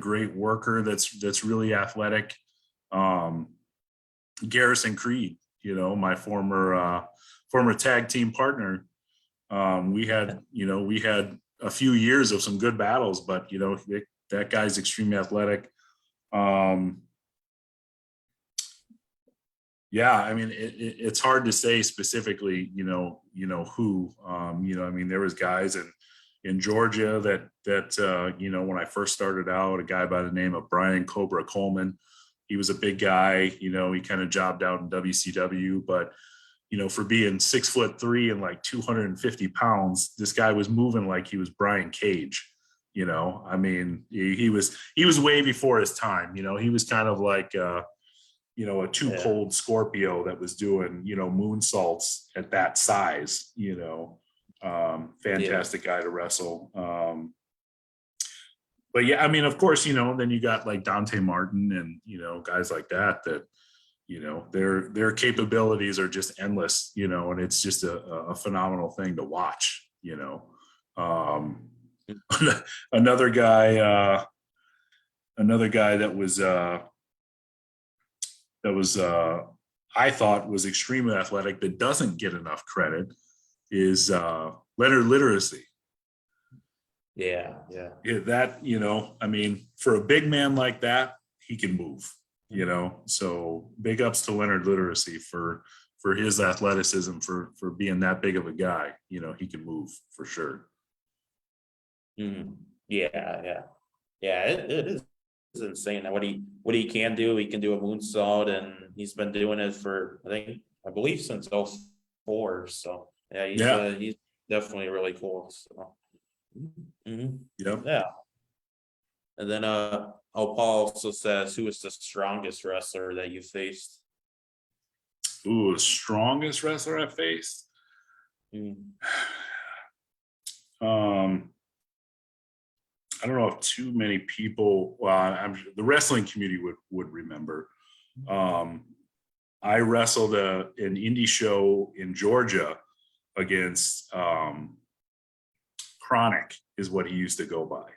great worker that's really athletic. Garrison Creed, my former tag team partner. We had a few years of some good battles, but that guy's extremely athletic. Yeah, I mean, it's hard to say specifically, who, I mean, there was guys in Georgia that when I first started out, a guy by the name of Brian Cobra Coleman. He was a big guy, he kind of jobbed out in WCW, but for being 6'3" and like 250 pounds, this guy was moving like he was Brian Cage. I mean, he was way before his time. He was kind of like a too cold Scorpio that was doing moonsaults at that size. Fantastic guy to wrestle. But yeah, I mean, of course, then you got like Dante Martin and guys like that their capabilities are just endless, and it's just a phenomenal thing to watch. Another guy that was I thought was extremely athletic that doesn't get enough credit is Leonard Literacy. Yeah. That, I mean, for a big man like that, he can move. you know, so big ups to Leonard Literacy for his athleticism, for being that big of a guy. You know, he can move for sure. Mhm. Yeah. It is insane that what he can do. He can do a moonsault, and he's been doing it for I believe since '04. So yeah, he's definitely really cool. So Yep. yeah. And then Paul also says, who is the strongest wrestler that you faced? Ooh, strongest wrestler I faced. Mm. I don't know if too many people, the wrestling community would remember. I wrestled an indie show in Georgia against Chronic, is what he used to go by.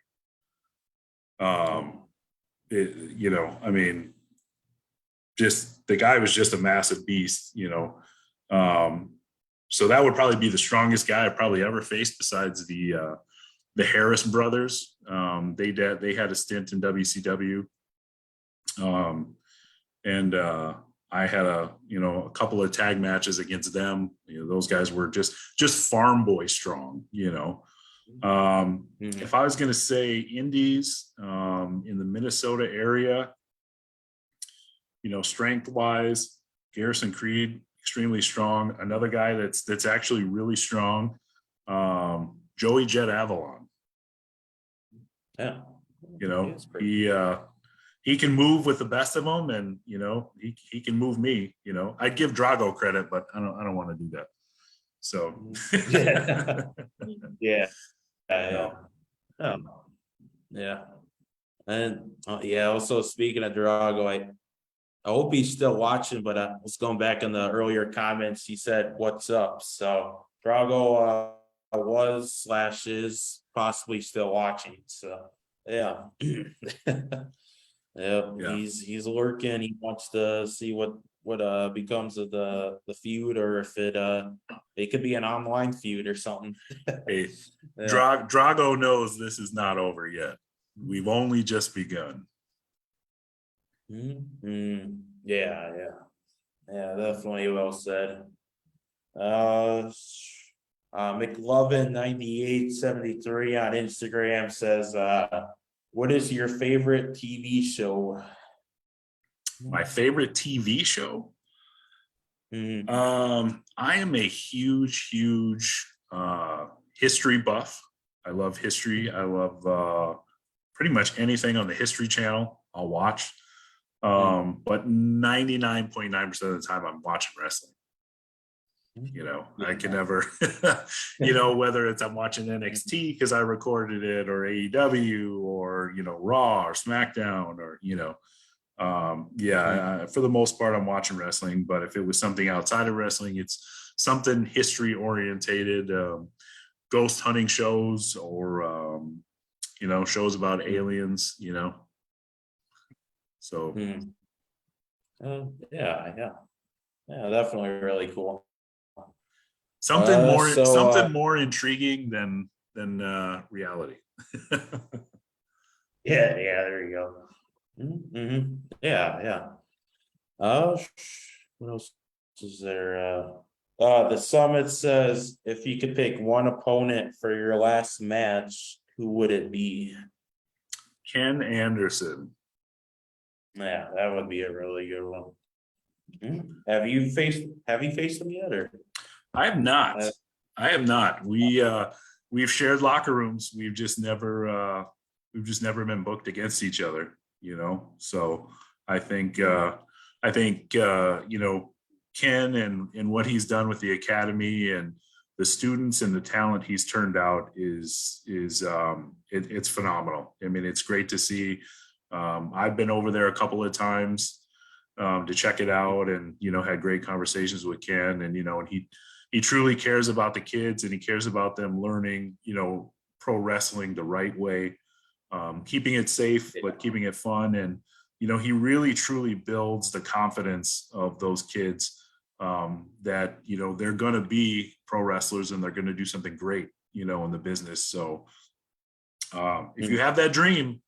You know, I mean, just the guy was just a massive beast, you know. So that would probably be the strongest guy I probably ever faced, besides the Harris brothers. They had a stint in WCW, and I had a couple of tag matches against them. You know, those guys were just farm boy strong. You know, if I was going to say indies in the Minnesota area, you know, strength wise, Garrison Creed, extremely strong. Another guy that's actually really strong, Joey Jet Avalon. Yeah, You know, he can move with the best of them, and you know, he can move me. You know, I'd give Drago credit, but I don't want to do that. So yeah. Yeah. And yeah, also speaking of Drago, I hope he's still watching, but I was going back in the earlier comments. He said, "What's up?" So Drago was/is possibly still watching. So yeah, yeah, he's lurking. He wants to see what becomes of the feud, or if it could be an online feud or something. Hey, Yeah. Drago knows this is not over yet. We've only just begun. Yeah, definitely well said. McLovin 9873 on Instagram says, what is your favorite TV show? My favorite TV show? I am a huge history buff. I love history. I love pretty much anything on the History Channel I'll watch. But 99.9% of the time I'm watching wrestling. You know, I can never, you know, whether it's I'm watching NXT because I recorded it, or AEW, or, you know, Raw or SmackDown, or, you know, for the most part, I'm watching wrestling. But if it was something outside of wrestling, it's something history orientated, ghost hunting shows, or, you know, shows about aliens, you know. So, definitely really cool. Something more intriguing than reality. Yeah, there you go. Yeah. What else is there? The summit says, if you could pick one opponent for your last match, who would it be? Ken Anderson. Yeah, that would be a really good one. Have you faced him yet, or? I have not. We've shared locker rooms. We've just never been booked against each other, you know. So I think you know, Ken and what he's done with the academy and the students and the talent he's turned out is it's phenomenal. I mean, it's great to see. I've been over there a couple of times to check it out, and you know, had great conversations with Ken, and you know, and he truly cares about the kids, and he cares about them learning, you know, pro wrestling the right way, keeping it safe, but keeping it fun. And, you know, he really, truly builds the confidence of those kids that, you know, they're going to be pro wrestlers and they're going to do something great, you know, in the business. So if you have that dream,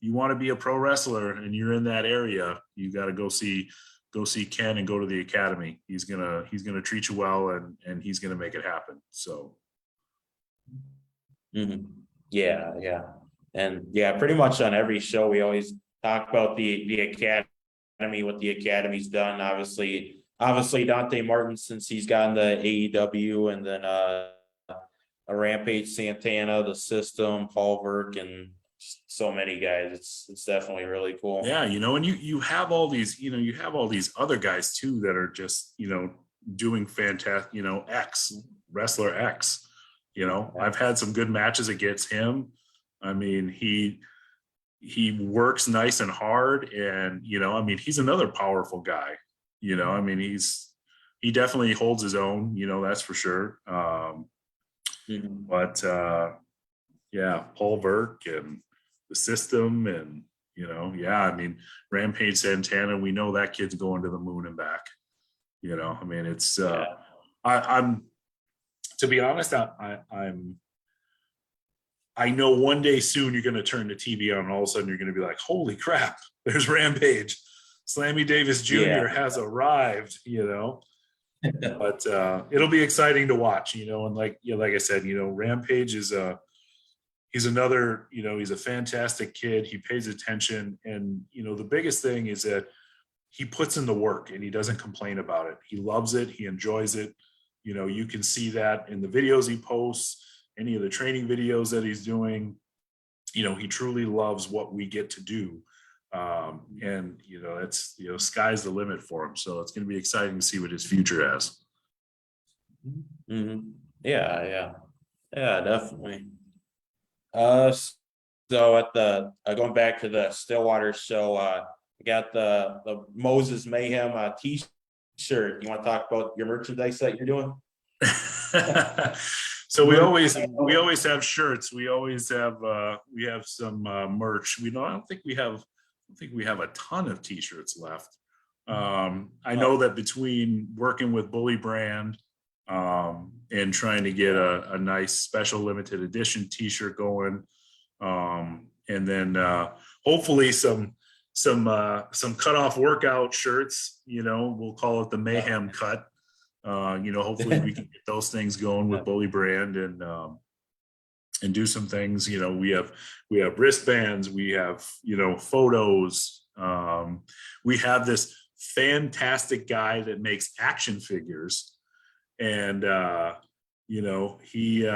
you want to be a pro wrestler and you're in that area, you got to go see Ken and go to the academy. He's gonna treat you well, and he's gonna make it happen. So Yeah, yeah. And yeah, pretty much on every show, we always talk about the academy, what the academy's done. Obviously Dante Martin, since he's gotten the AEW, and then a Rampage Santana, the System, Paul Verk, and so many guys. It's definitely really cool. yeah, and you have all these, you have all these other guys too that are just, doing fantastic, X, wrestler X. I've had some good matches against him. I mean, he works nice and hard, and he's another powerful guy. I mean, he definitely holds his own, that's for sure. But yeah, Paul Verk and the System, and yeah, I mean, Rampage Santana, we know that kid's going to the moon and back. I mean, it's I'm to be honest, I know one day soon you're going to turn the TV on and all of a sudden you're going to be like, holy crap, there's Rampage. Slammy Davis Jr. has arrived, but it'll be exciting to watch, and like I said, Rampage is he's another, he's a fantastic kid. He pays attention. And, the biggest thing is that he puts in the work and he doesn't complain about it. He loves it. He enjoys it. You can see that in the videos he posts, any of the training videos that he's doing. He truly loves what we get to do. And, it's, sky's the limit for him. So it's going to be exciting to see what his future has. Yeah, definitely. So at the going back to the Stillwater show, I got the Moses Mayhem t-shirt. You want to talk about your merchandise that you're doing? So we always have shirts. We always have we have some merch. I don't think we have a ton of t-shirts left. I know that between working with Bullybrand and trying to get a nice special limited edition t-shirt going, and then hopefully some cut off workout shirts, we'll call it the Mayhem cut. Hopefully we can get those things going with Bullybrand and do some things. We have wristbands, we have, photos. We have this fantastic guy that makes action figures, and he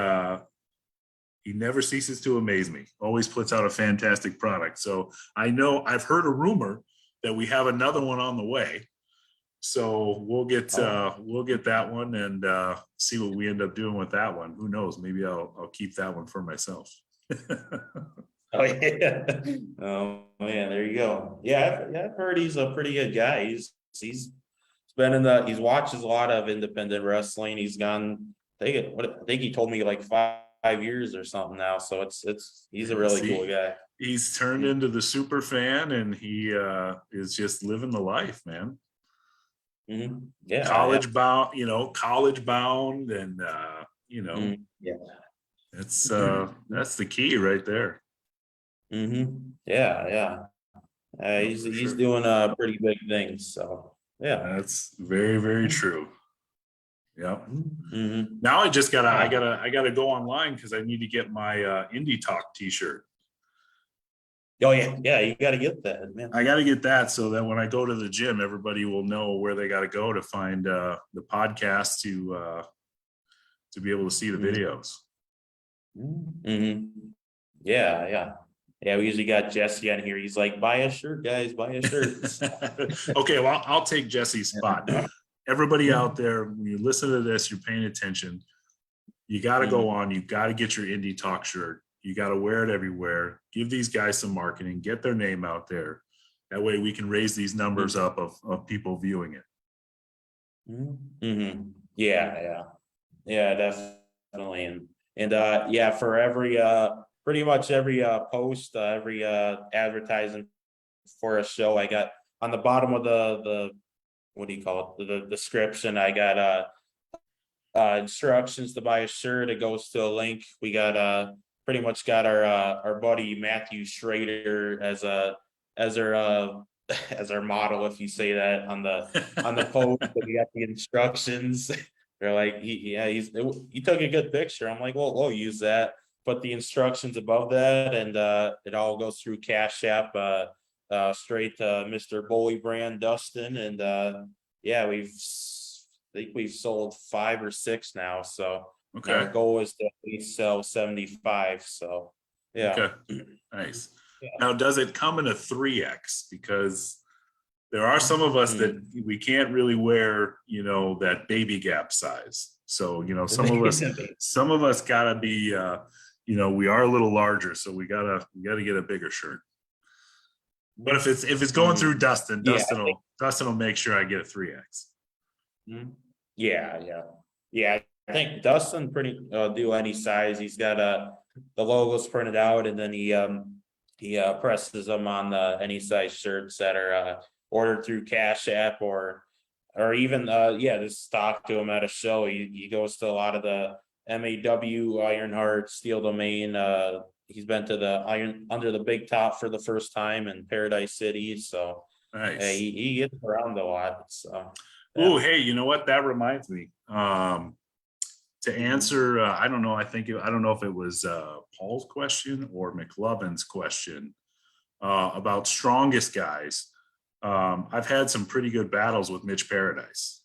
never ceases to amaze me. Always puts out a fantastic product. So I've heard a rumor that we have another one on the way. So we'll get that one and see what we end up doing with that one. Who knows? Maybe I'll keep that one for myself. Oh yeah. Oh man, there you go. Yeah, I've heard he's a pretty good guy. He's been he's watches a lot of independent wrestling. He's gone. I think he told me like 5 years or something now. So he's a really cool guy. He's turned into the super fan, and he is just living the life, man. Yeah, college bound, and it's that's the key right there. Yeah. He's doing pretty big things. So yeah, that's very, very true. Yep. Now I gotta go online because I need to get my Indie Talk t-shirt. Oh yeah, you got to get that, man. I got to get that so that when I go to the gym, everybody will know where they got to go to find the podcast to be able to see the videos. Yeah. We usually got Jesse on here. He's like, buy a shirt, guys, buy a shirt. Okay, well, I'll take Jesse's spot. Everybody out there, when you listen to this, you're paying attention. You got to go on. You got to get your Indie Talk shirt. You got to wear it everywhere. Give these guys some marketing. Get their name out there. That way we can raise these numbers up of people viewing it. Yeah, definitely. And yeah, for every pretty much every post, every advertising for a show, I got on the bottom of the what do you call it? The description. I got instructions to buy a shirt. It goes to a link. We got pretty much got our buddy Matthew Schrader as our as our model, if you say that on the post. We got the instructions. They're like, he took a good picture. I'm like, well, we'll use that. Put the instructions above that, and it all goes through Cashapp straight to Mr. Bullybrand Dustin, and yeah, I think we've sold 5 or 6 now. So Okay. our goal is to at least sell 75. So yeah. Okay. Nice. Yeah. Now, does it come in a 3X? Because there are some of us that we can't really wear, that baby gap size. So, some of us gotta be, we are a little larger, so we gotta get a bigger shirt. But if it's going through Dustin, Yeah, Dustin will make sure I get a 3X. Yeah. I think Dustin pretty do any size. He's got the logos printed out, and then he presses them on any size shirts that are ordered through Cash App or even just talk to him at a show. He goes to a lot of the MAW, Ironheart, Steel Domain. He's been to the Under the Big Top for the first time in Paradise City. So Nice. he gets around a lot. So yeah. Oh, hey, you know what? That reminds me. To answer, I don't know if it was Paul's question or McLovin's question about strongest guys. I've had some pretty good battles with Mitch Paradise.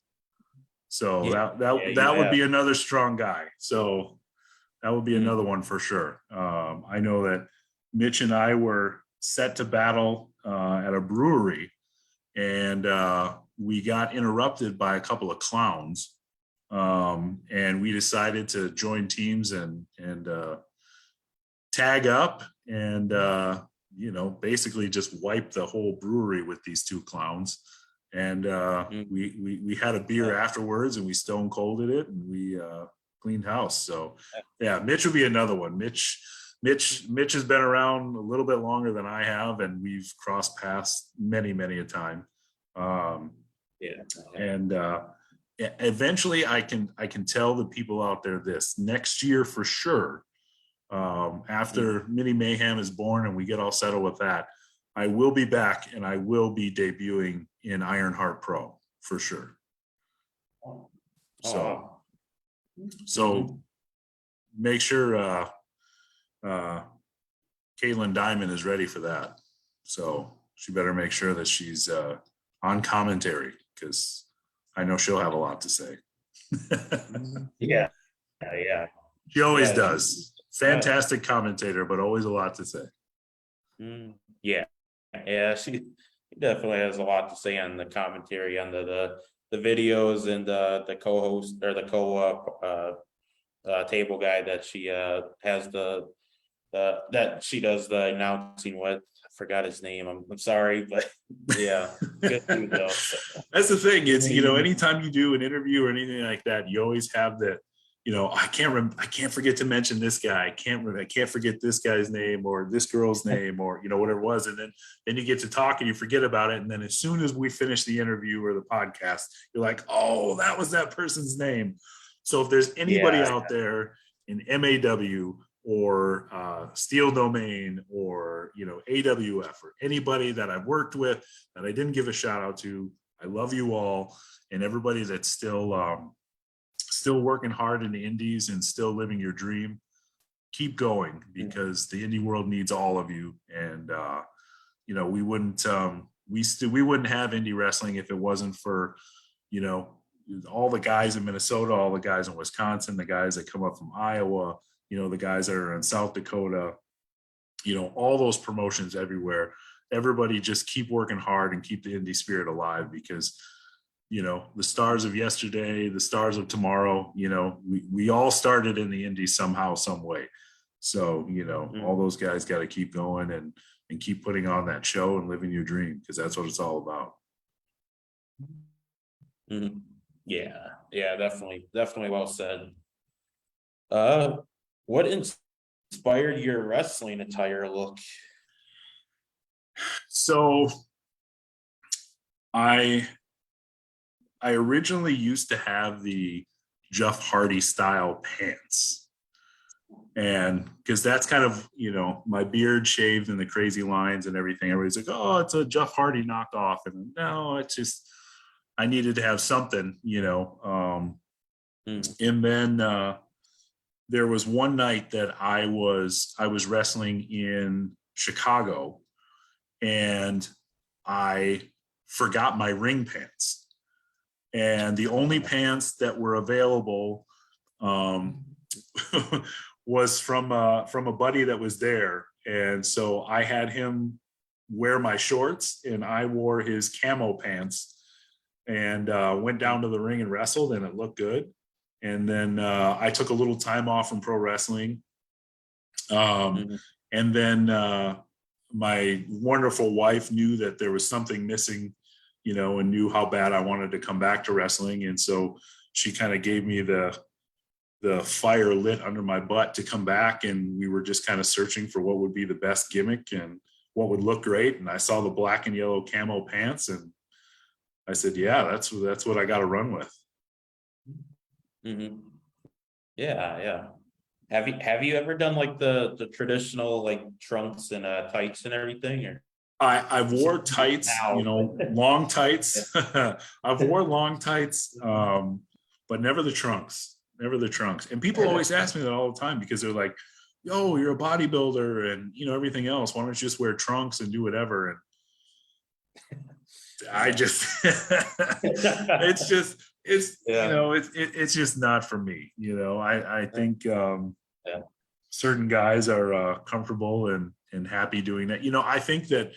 So that would be another strong guy. So that would be another one for sure. I know that Mitch and I were set to battle at a brewery, and we got interrupted by a couple of clowns. And we decided to join teams and tag up and basically just wipe the whole brewery with these 2 clowns. And we had a beer afterwards, and we stone colded it, and we cleaned house. So yeah, Mitch would be another one. Mitch has been around a little bit longer than I have, and we've crossed paths many a time. And eventually I can tell the people out there this next year for sure. After Mini Mayhem is born and we get all settled with that, I will be back, and I will be debuting in Ironheart Pro for sure. So make sure Caitlin Diamond is ready for that. So she better make sure that she's on commentary, because I know she'll have a lot to say. Yeah. She always does. Fantastic commentator, but always a lot to say. Yeah, she definitely has a lot to say on the commentary, on the videos, and the co-host or the table guy that she has that she does the announcing with. I forgot his name. I'm sorry, but yeah. Good dude, though. That's the thing. It's anytime you do an interview or anything like that, you always have that. I can't forget to mention this guy. I can't forget this guy's name or this girl's name or whatever it was. And then you get to talk and you forget about it. And then as soon as we finish the interview or the podcast, you're like, oh, that was that person's name. So if there's anybody out there in MAW or Steel Domain or AWF or anybody that I've worked with that I didn't give a shout out to, I love you all, and everybody that's still working hard in the indies and still living your dream. Keep going, because the indie world needs all of you. And we wouldn't we wouldn't have indie wrestling if it wasn't for all the guys in Minnesota, all the guys in Wisconsin, the guys that come up from Iowa, the guys that are in South Dakota, all those promotions everywhere. Everybody just keep working hard and keep the indie spirit alive, because the stars of yesterday, the stars of tomorrow, we all started in the indies somehow, some way. So, all those guys got to keep going and keep putting on that show and living your dream, because that's what it's all about. Yeah, definitely well said. What inspired your wrestling attire look? So I originally used to have the Jeff Hardy style pants. And because that's kind of, you know, my beard shaved and the crazy lines and everything. Everybody's like, oh, it's a Jeff Hardy knockoff. And no, it's just, I needed to have something, you know. And then there was one night that I was wrestling in Chicago, and I forgot my ring pants. And the only pants that were available was from a buddy that was there. And so I had him wear my shorts, and I wore his camo pants, and went down to the ring and wrestled, and it looked good. And then I took a little time off from pro wrestling. And then my wonderful wife knew that there was something missing, you know, and knew how bad I wanted to come back to wrestling. And so she kind of gave me the fire lit under my butt to come back. And we were just kind of searching for what would be the best gimmick and what would look great. And I saw the black and yellow camo pants, and I said, yeah, that's what I got to run with. Yeah. Have you ever done like the traditional like trunks and tights and everything, or? I wore tights, you know, long tights. I've wore long tights, but never the trunks. Never the trunks. And people always ask me that all the time, because they're like, yo, you're a bodybuilder and, you know, everything else. Why don't you just wear trunks and do whatever? And I just, it's you know, it's just not for me. You know, I think certain guys are comfortable and happy doing that. You know, I think that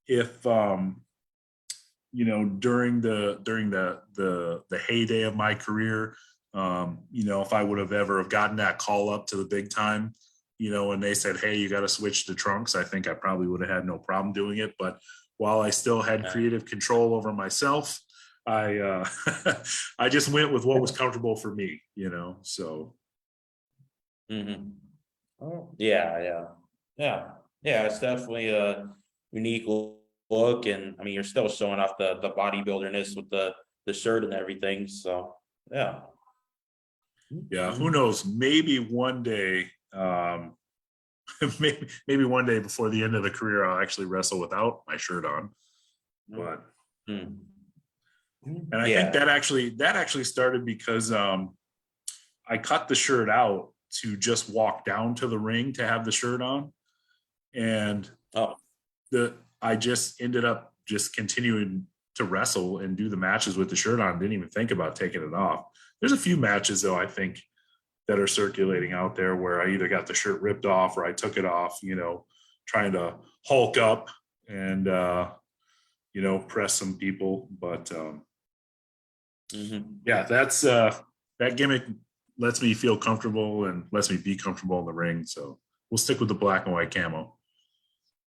if you know, during the heyday of my career, you know, if I would have ever have gotten that call up to the big time, you know, and they said, hey, you got to switch to trunks, I think I probably would have had no problem doing it. But while I still had creative control over myself, I I just went with what was comfortable for me, you know. So Oh, yeah. It's definitely a unique look, and I mean, you're still showing off the bodybuilderness with the shirt and everything. So yeah. Who knows? Maybe one day, maybe one day before the end of the career, I'll actually wrestle without my shirt on. But and I think that actually started because I cut the shirt out to just walk down to the ring to have the shirt on, and I just ended up just continuing to wrestle and do the matches with the shirt on. Didn't even think about taking it off. There's a few matches though, I think, that are circulating out there where I either got the shirt ripped off or I took it off, you know, trying to hulk up and you know, press some people. But yeah, that's that gimmick lets me feel comfortable and lets me be comfortable in the ring. So we'll stick with the black and white camo.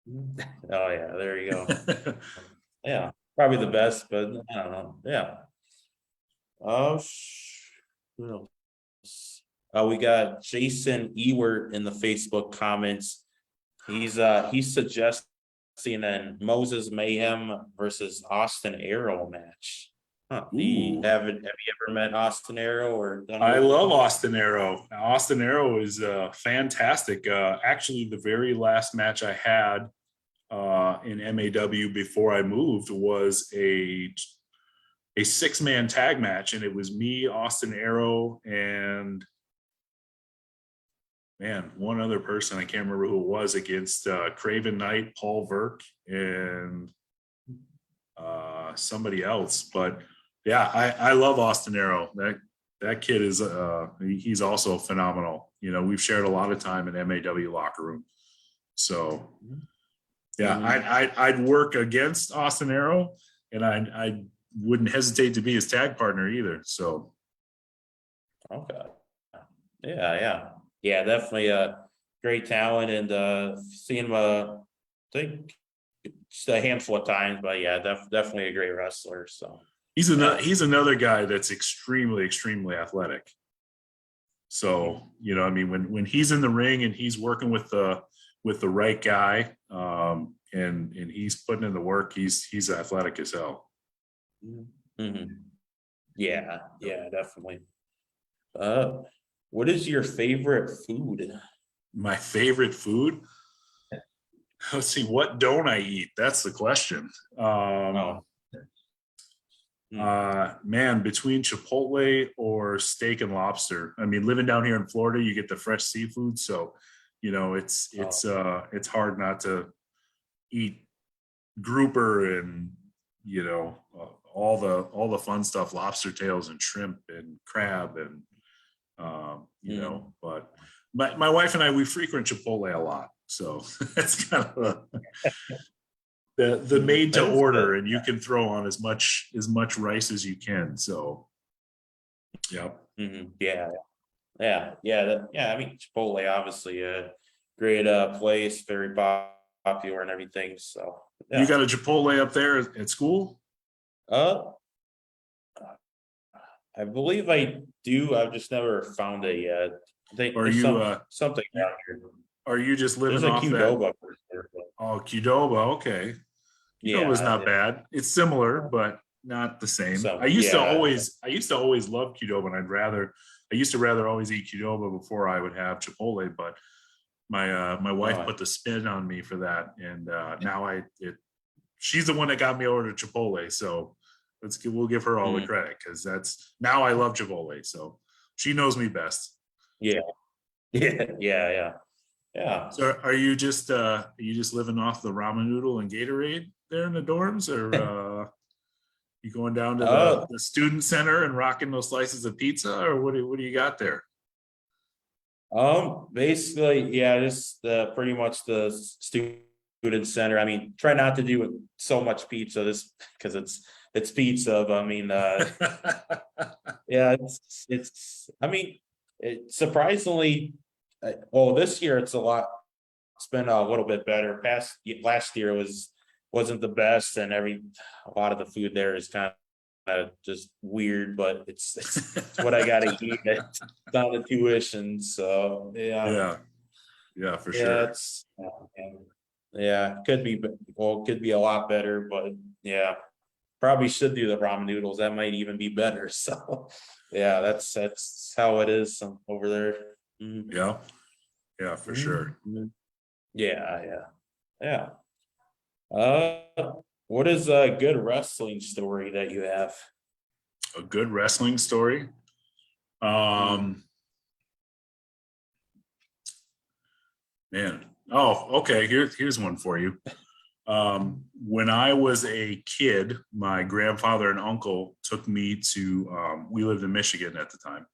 Oh yeah, there you go. Yeah, probably the best, but I don't know. Yeah. We got Jason Ewert in the Facebook comments. He's suggesting an Moses Mayhem versus Austin Arrow match. Have you ever met Austin Arrow or done? I love Austin Arrow. Austin Arrow is fantastic. Actually, the very last match I had in MAW before I moved was a 6-man tag match, and it was me, Austin Arrow, and one other person, I can't remember who it was, against Craven Knight, Paul Verk, and somebody else. But yeah, I love Austin Arrow. That kid is he's also phenomenal. You know, we've shared a lot of time in MAW locker room. So yeah, I'd work against Austin Arrow, and I wouldn't hesitate to be his tag partner either. So okay, yeah, definitely a great talent, and seen him I think just a handful of times, but yeah, definitely a great wrestler. So he's another guy that's extremely athletic. So, you know, I mean, when he's in the ring and he's working with the right guy, and he's putting in the work, he's athletic as hell. Yeah, definitely. What is your favorite food? My favorite food. Let's see, what don't I eat? That's the question. Oh. Man, between Chipotle or steak and lobster. I mean, living down here in Florida, you get the fresh seafood, so it's hard not to eat grouper and all the fun stuff, lobster tails and shrimp and crab and but my wife and I, we frequent Chipotle a lot, so that's kind of the made to That's order, good. and you can throw on as much rice as you can. So yeah. Yeah, I mean, Chipotle obviously a great place, very popular and everything. So You yeah. got a Chipotle up there at school? Uh, I believe I do. I've just never found it yet. I think Are there's you something out here. are you just There's living a off that? Qdoba for sure, but Oh, Qdoba, okay. Qdoba's yeah, not bad. It's similar, but not the same. so yeah. I used to always love Qdoba, and I used to rather always eat Qdoba before I would have Chipotle, but my wife Oh, put the spin on me for that, and now she's the one that got me over to Chipotle, so we'll give her all the mm, credit, because that's now I love Chipotle, so she knows me best. yeah, yeah. So are you just living off the ramen noodle and Gatorade there in the dorms, or you going down to Uh, the student center and rocking those slices of pizza, or what do you got there? Basically, yeah, just pretty much the student center. I mean, try not to do so much pizza this because it's pizza. But I mean, yeah, I mean, it surprisingly, well, this year it's been a little bit better. Last year wasn't the best, and a lot of the food there is kind of just weird, but it's what I gotta eat. It's on the tuition, so yeah. Yeah, yeah, for Yeah, sure. it's yeah, could be a lot better, but yeah, probably should do the ramen noodles. That might even be better. So yeah, that's how it is over there. Mhm. Yeah, yeah, for sure. Mhm. Yeah. What is a good wrestling story that you have? A good wrestling story. Mm. Um, Man. Oh, okay. Here's one for you. When I was a kid, my grandfather and uncle took me to, we lived in Michigan at the time,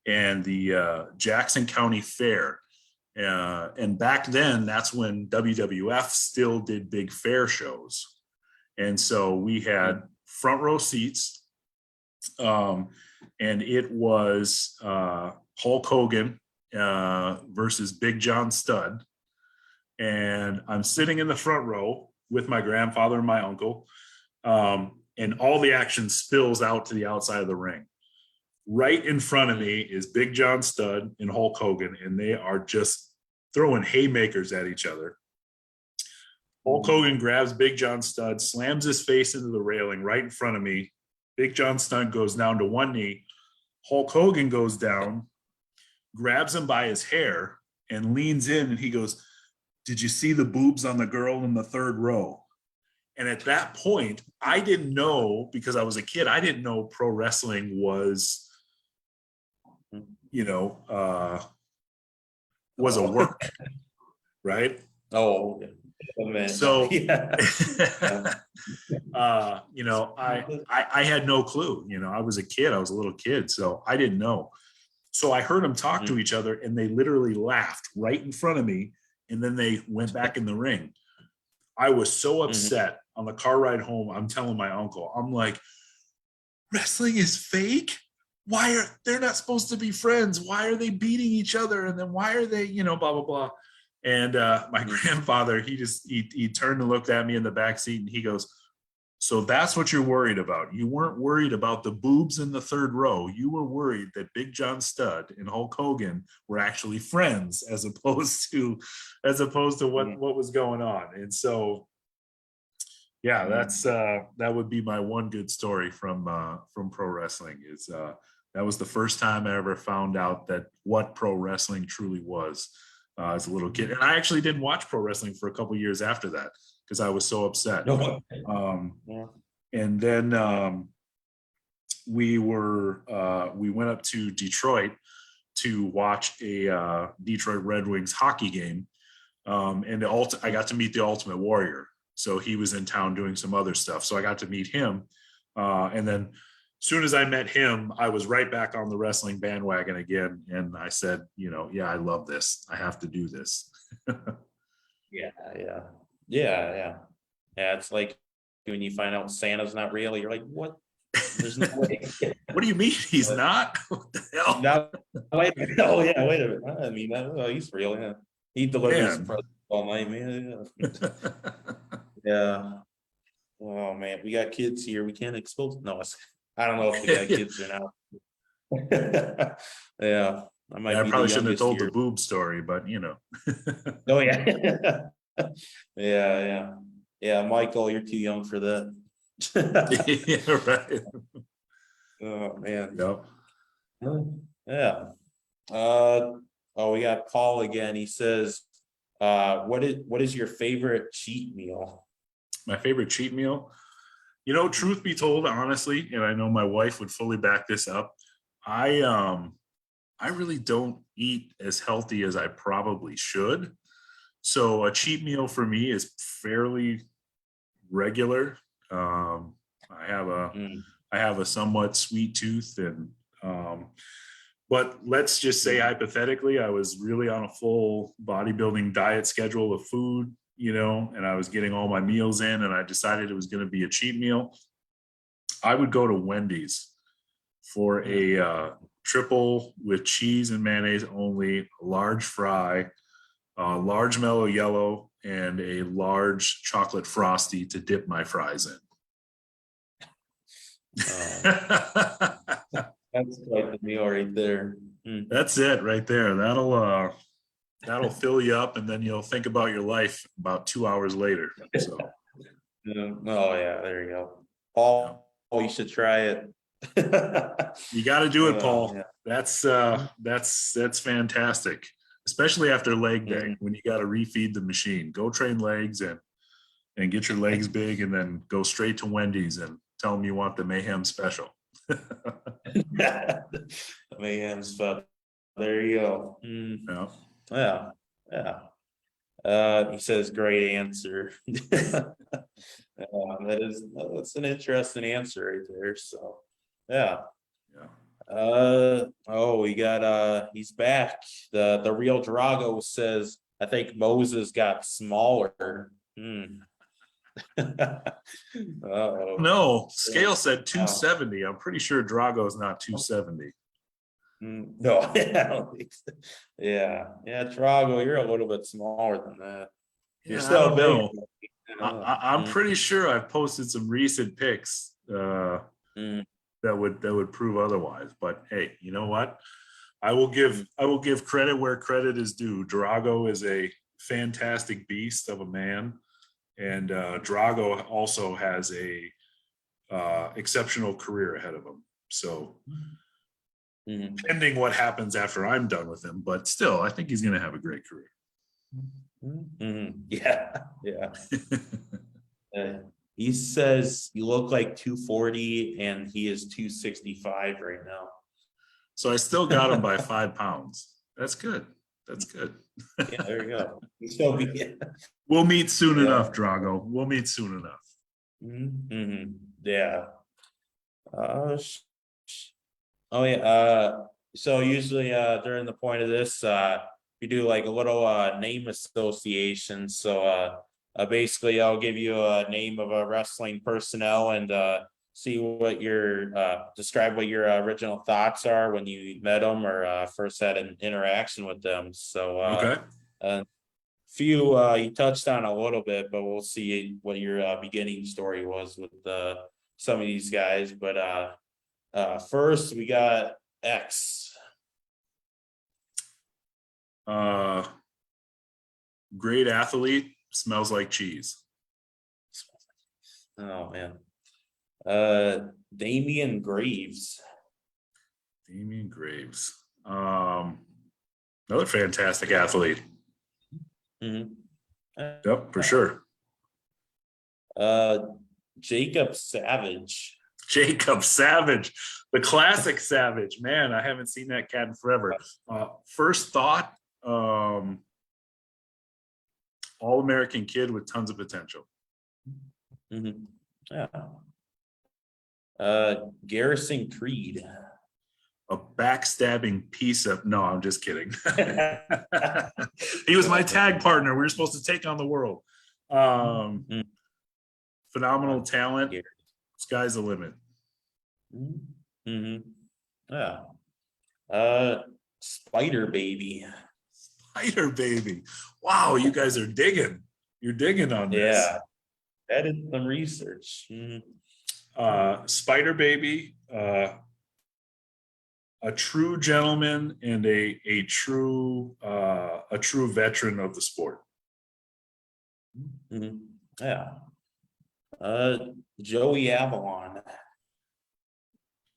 and the Jackson County Fair. And back then, that's when WWF still did big fair shows. And so we had front row seats, and it was Hulk Hogan versus Big John Studd. And I'm sitting in the front row with my grandfather and my uncle, and all the action spills out to the outside of the ring. Right in front of me is Big John Studd and Hulk Hogan, and they are just throwing haymakers at each other. Hulk Hogan grabs Big John Studd, slams his face into the railing right in front of me. Big John Studd goes down to one knee. Hulk Hogan goes down, grabs him by his hair, and leans in, and he goes, "Did you see the boobs on the girl in the third row?" And at that point, I didn't know, because I was a kid, I didn't know pro wrestling was, was a work, right? Oh, man. So, Yeah. I had no clue. I was a kid. I was a little kid, so I didn't know. So I heard them talk to each other, and they literally laughed right in front of me, and then they went back in the ring. I was so upset on the car ride home. I'm telling my uncle, I'm like, wrestling is fake. They're not supposed to be friends? Why are they beating each other? And then why are they, blah, blah, blah. And my grandfather, he turned and looked at me in the back seat, and he goes, "So that's what you're worried about. You weren't worried about the boobs in the third row. You were worried that Big John Studd and Hulk Hogan were actually friends, as opposed to what was going on." And so, yeah, that would be my one good story from pro wrestling. Is that was the first time I ever found out that what pro wrestling truly was. as a little kid. And I actually didn't watch pro wrestling for a couple years after that because I was so upset. No. Yeah. And then we went up to Detroit to watch a Detroit Red Wings hockey game. And I got to meet the Ultimate Warrior. So he was in town doing some other stuff. So I got to meet him. And then as soon as I met him, I was right back on the wrestling bandwagon again. And I said, yeah, I love this. I have to do this. Yeah. It's like when you find out Santa's not real, you're like, what? There's no way. What do you mean he's not? What the hell? No, wait a minute. I mean, he's real. Yeah, he delivers presents all night, man. Yeah. Oh man, we got kids here. We can't expose. No, I don't know if we got kids or not. Yeah, I probably shouldn't have told the boob story, but Oh yeah. Yeah. Michael, you're too young for that. Yeah, right. Oh man. Yep. Yeah. We got Paul again. He says, what is your favorite cheat meal? My favorite cheat meal? Truth be told, honestly, and I know my wife would fully back this up, I really don't eat as healthy as I probably should. So a cheat meal for me is fairly regular. I have a somewhat sweet tooth, and but let's just say hypothetically, I was really on a full bodybuilding diet schedule of food, and I was getting all my meals in, and I decided it was going to be a cheat meal. I would go to Wendy's for a triple with cheese and mayonnaise only, a large fry, a large mellow yellow, and a large chocolate frosty to dip my fries in. That's quite the meal right there. That's it right there. That'll fill you up, and then you'll think about your life about 2 hours later. So. Oh yeah, there you go. Paul, you should try it. You got to do it, Paul. Yeah. That's fantastic, especially after leg day when you got to refeed the machine. Go train legs and get your legs big, and then go straight to Wendy's and tell them you want the Mayhem special. Mayhem special. There you go. Yeah. He says, great answer. That's an interesting answer right there. So, yeah. We got he's back. The real Drago says, I think Moses got smaller. No, scale said 270. I'm pretty sure Drago's not 270. No, I don't think so. Yeah, Drago, you're a little bit smaller than that. You're still big. I'm pretty sure I've posted some recent pics that would prove otherwise. But hey, you know what? I will give credit where credit is due. Drago is a fantastic beast of a man, and Drago also has a exceptional career ahead of him. So. Pending what happens after I'm done with him, but still, I think he's going to have a great career. Yeah. He says you look like 240, and he is 265 right now. So I still got him by 5 pounds. That's good. Yeah, there you go. We'll meet soon enough, Drago. We'll meet soon enough. Yeah. So usually during the point of this, we do like a little name association. So basically I'll give you a name of a wrestling personnel and see what describe what your original thoughts are when you met them or first had an interaction with them. So okay. Few you touched on a little bit, but we'll see what your beginning story was with some of these guys. But first we got X. Great athlete, smells like cheese. Oh man. Damian Graves. Another fantastic athlete. Mhm. Yep, for sure. Jacob Savage. Jacob Savage, the classic Savage. Man, I haven't seen that cat in forever. First thought, all-American kid with tons of potential. Mhm. Yeah. Garrison Creed. A backstabbing piece of, no, I'm just kidding. He was my tag partner. We were supposed to take on the world. Phenomenal talent. Sky's the limit. Mm-hmm. Yeah. Spider Baby. Spider Baby. Wow, you guys are digging. You're digging on this. Yeah. That is some research. Spider Baby, a true gentleman and a true veteran of the sport. Mm-hmm. Yeah. Joey Avalon.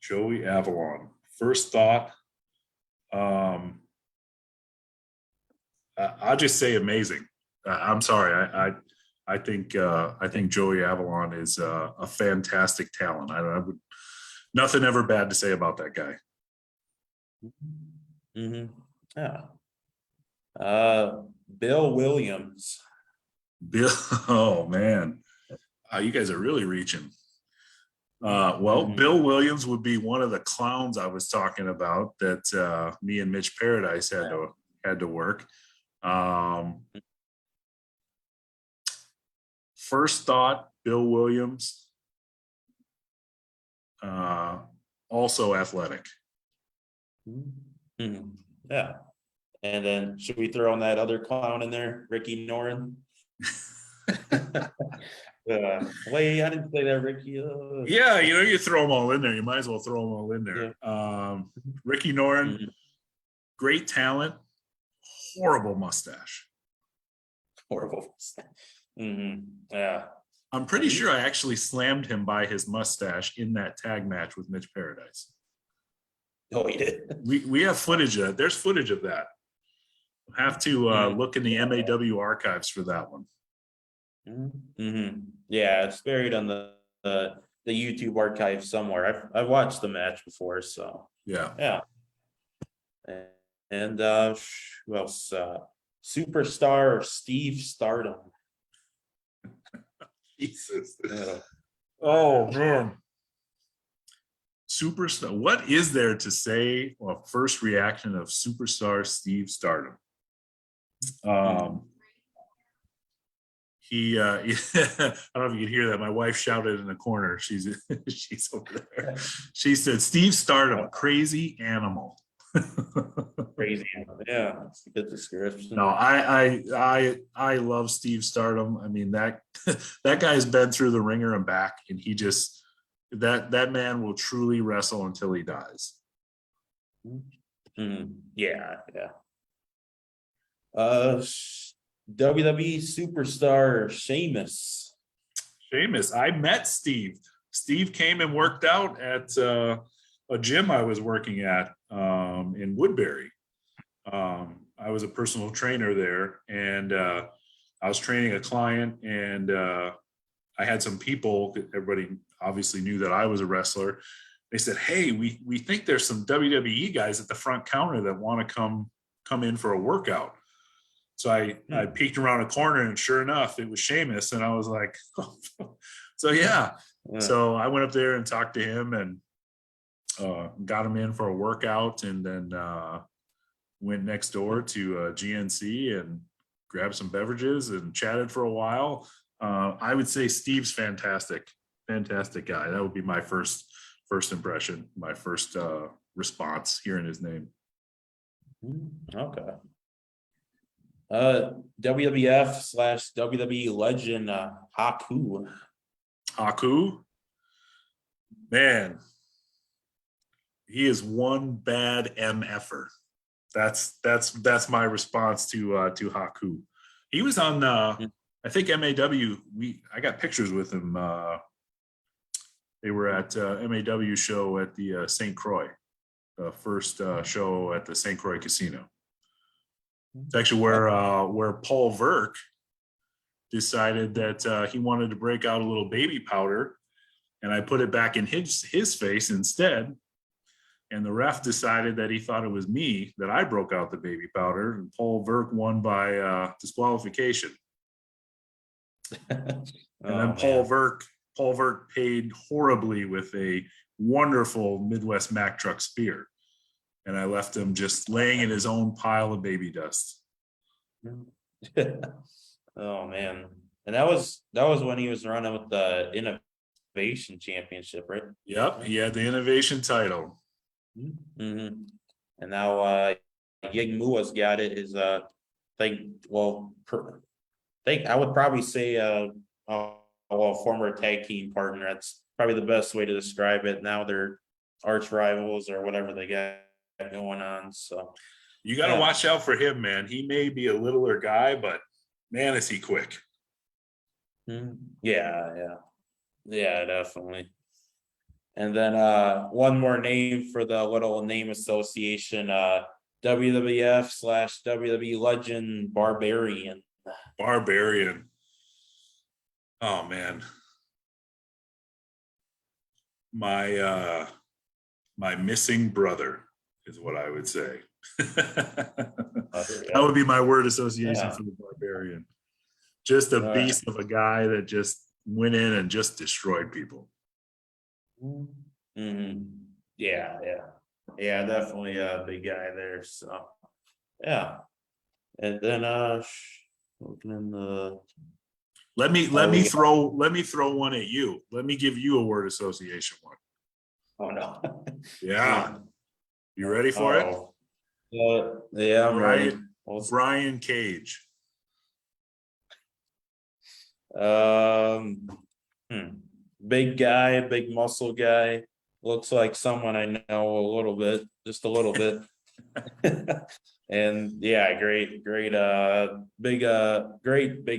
Joey Avalon. First thought, I'll just say amazing. I'm sorry. I think Joey Avalon is a fantastic talent. I would nothing ever bad to say about that guy. Mm-hmm. Yeah. Bill Williams. Bill, oh man, you guys are really reaching. Bill Williams would be one of the clowns I was talking about that me and Mitch Paradise had to work. First thought, Bill Williams, also athletic. Mm-hmm. Yeah. And then should we throw in that other clown in there, Ricky Noren? Wait, I didn't say that, Ricky. Yeah, you throw them all in there. You might as well throw them all in there. Yeah. Ricky Noren, great talent, horrible mustache. Horrible. Yeah. I'm pretty sure I actually slammed him by his mustache in that tag match with Mitch Paradise. Oh, he did. We have footage of that. There's footage of that. Have to look in the MAW archives for that one. Mm-hmm. Yeah, it's buried on the YouTube archive somewhere. I've watched the match before, so yeah. And who else? Superstar Steve Stardom. Jesus. Oh man. Superstar. What is there to say? Well, first reaction of superstar Steve Stardom. He I don't know if you can hear that. My wife shouted in the corner. She's over there. She said, Steve Stardom, crazy animal. Crazy. Yeah, that's a good description. No, I love Steve Stardom. I mean, that guy's been through the ringer and back, and he just that man will truly wrestle until he dies. Yeah. WWE superstar Sheamus. I met Steve. Steve came and worked out at a gym I was working at in Woodbury. I was a personal trainer there, and I was training a client, and I had some people. Everybody obviously knew that I was a wrestler. They said, "Hey, we think there's some WWE guys at the front counter that want to come in for a workout." So I peeked around a corner, and sure enough, it was Sheamus, and I was like, "So yeah." So I went up there and talked to him, and got him in for a workout, and then went next door to GNC and grabbed some beverages and chatted for a while. I would say Steve's fantastic guy. That would be my first impression, my first response hearing his name. Okay. WWF/WWE legend Haku. Man, he is one bad MFer. That's my response to Haku. He was on I think MAW. I got pictures with him. They were at MAW show at the St. Croix, the first show at the St. Croix Casino. It's actually where Paul Verk decided that he wanted to break out a little baby powder, and I put it back in his face instead. And the ref decided that he thought it was me, that I broke out the baby powder, and Paul Verk won by disqualification. And then Paul Verk paid horribly with a wonderful Midwest Mack truck spear. And I left him just laying in his own pile of baby dust. Oh man. And that was when he was running with the innovation championship, right? Yep, he had the innovation title. Mm-hmm. And now Ying Mua's got it. Is think I would probably say former tag team partner. That's probably the best way to describe it. Now they're arch rivals or whatever they got going on. So you got to watch out for him, man. He may be a littler guy, but man, is he quick. Yeah, definitely. And then one more name for the little name association, WWF/WWE legend Barbarian. Oh man. My missing brother is what I would say. That would be my word association for the Barbarian. Just a beast of a guy that just went in and just destroyed people. Mm-hmm. Yeah, definitely a big guy there. So yeah. And then looking in the let me throw one at you. Let me give you a word association one. Oh no. Yeah. You ready for it? Yeah, I'm ready. Brian Cage. Big guy, big muscle guy. Looks like someone I know a little bit, just a little bit. And yeah, great, big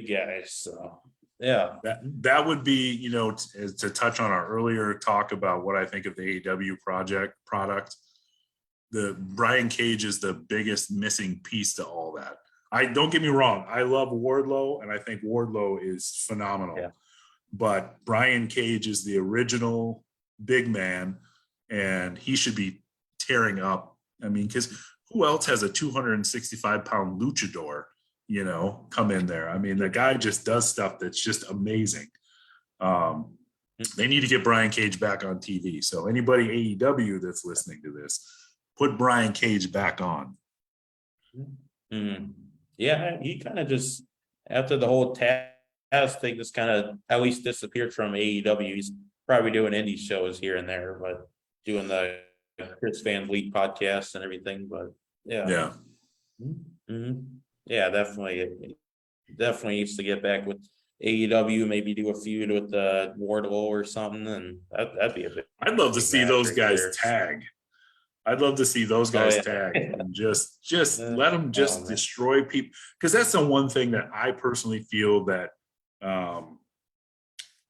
guy. So yeah, that would be, to touch on our earlier talk about what I think of the AEW product. The Brian Cage is the biggest missing piece to all that. Don't get me wrong, I love Wardlow, and I think Wardlow is phenomenal. Yeah. But Brian Cage is the original big man, and he should be tearing up. I mean, because who else has a 265-pound luchador, come in there? I mean, the guy just does stuff that's just amazing. They need to get Brian Cage back on TV. So anybody AEW that's listening to this, put Brian Cage back on. Mm-hmm. Yeah, he kind of just, after the whole Taz thing, just kind of at least disappeared from AEW. He's probably doing indie shows here and there, but doing the Chris Van Vliet podcast and everything. But yeah. Mm-hmm. Yeah, definitely needs to get back with AEW, maybe do a feud with Wardlow or something, and that'd be a bit. I'd love to see those guys tag. I'd love to see those guys tag and just let them just destroy people. Because that's the one thing that I personally feel that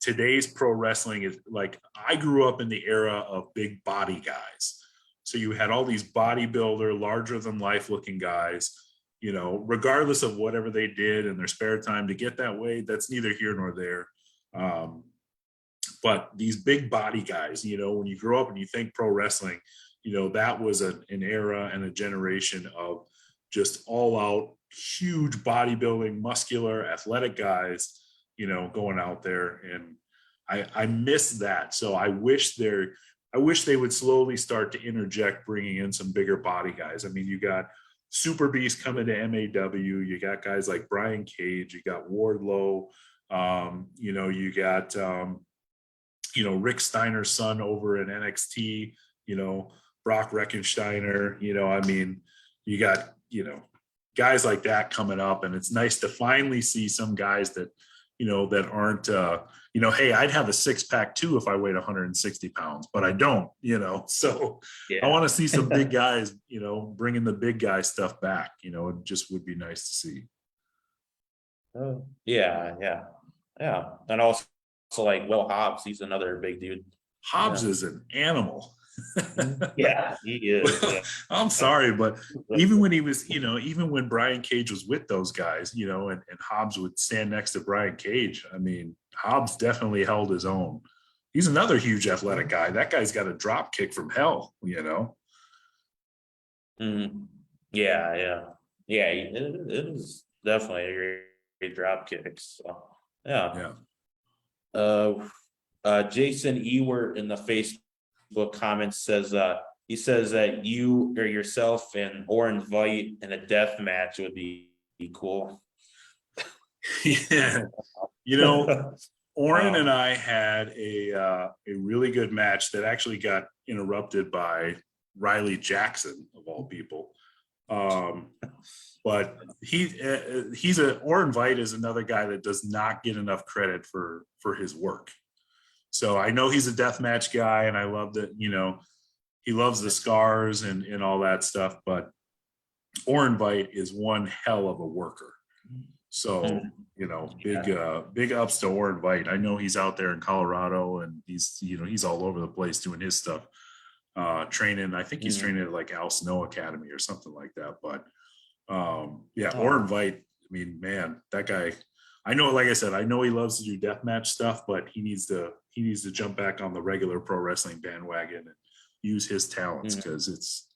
today's pro wrestling is like, I grew up in the era of big body guys. So you had all these bodybuilder, larger than life looking guys, regardless of whatever they did in their spare time to get that way, that's neither here nor there. But these big body guys, when you grow up and you think pro wrestling, that was an era and a generation of just all out, huge bodybuilding, muscular, athletic guys, going out there. And I miss that. So I wish they would slowly start to interject, bringing in some bigger body guys. I mean, you got Super Beast coming to MAW. You got guys like Brian Cage. You got Wardlow. You got, Rick Steiner's son over in NXT, Brock Reckensteiner, I mean, you got, guys like that coming up, and it's nice to finally see some guys that, that aren't, hey, I'd have a 6-pack too if I weighed 160 pounds, but I don't, so yeah. I want to see some big guys, bringing the big guy stuff back, it just would be nice to see. Yeah. And also like Will Hobbs, he's another big dude. Hobbs is an animal. Yeah, he is. Yeah. I'm sorry, but even when he was, even when Brian Cage was with those guys, and Hobbs would stand next to Brian Cage. I mean, Hobbs definitely held his own. He's another huge athletic guy. That guy's got a drop kick from hell. Mhm. Yeah, yeah, yeah. It is definitely a great drop kick. So yeah. Yeah. Jason Ewert in the Facebook comments says he says that you or yourself and or invite in a death match would be cool. Yeah. Oren and I had a really good match that actually got interrupted by Riley Jackson of all people. But Oren Veit is another guy that does not get enough credit for his work. So I know he's a deathmatch guy, and I love that, he loves the scars and all that stuff, but Oren Veit is one hell of a worker. So, big ups to Oren Veit. I know he's out there in Colorado, and he's all over the place doing his stuff, training. I think he's training at like Al Snow Academy or something like that. But Oren Veit, I mean, man, that guy, I know, like I said, I know he loves to do deathmatch stuff, but he needs to jump back on the regular pro wrestling bandwagon and use his talents, because it's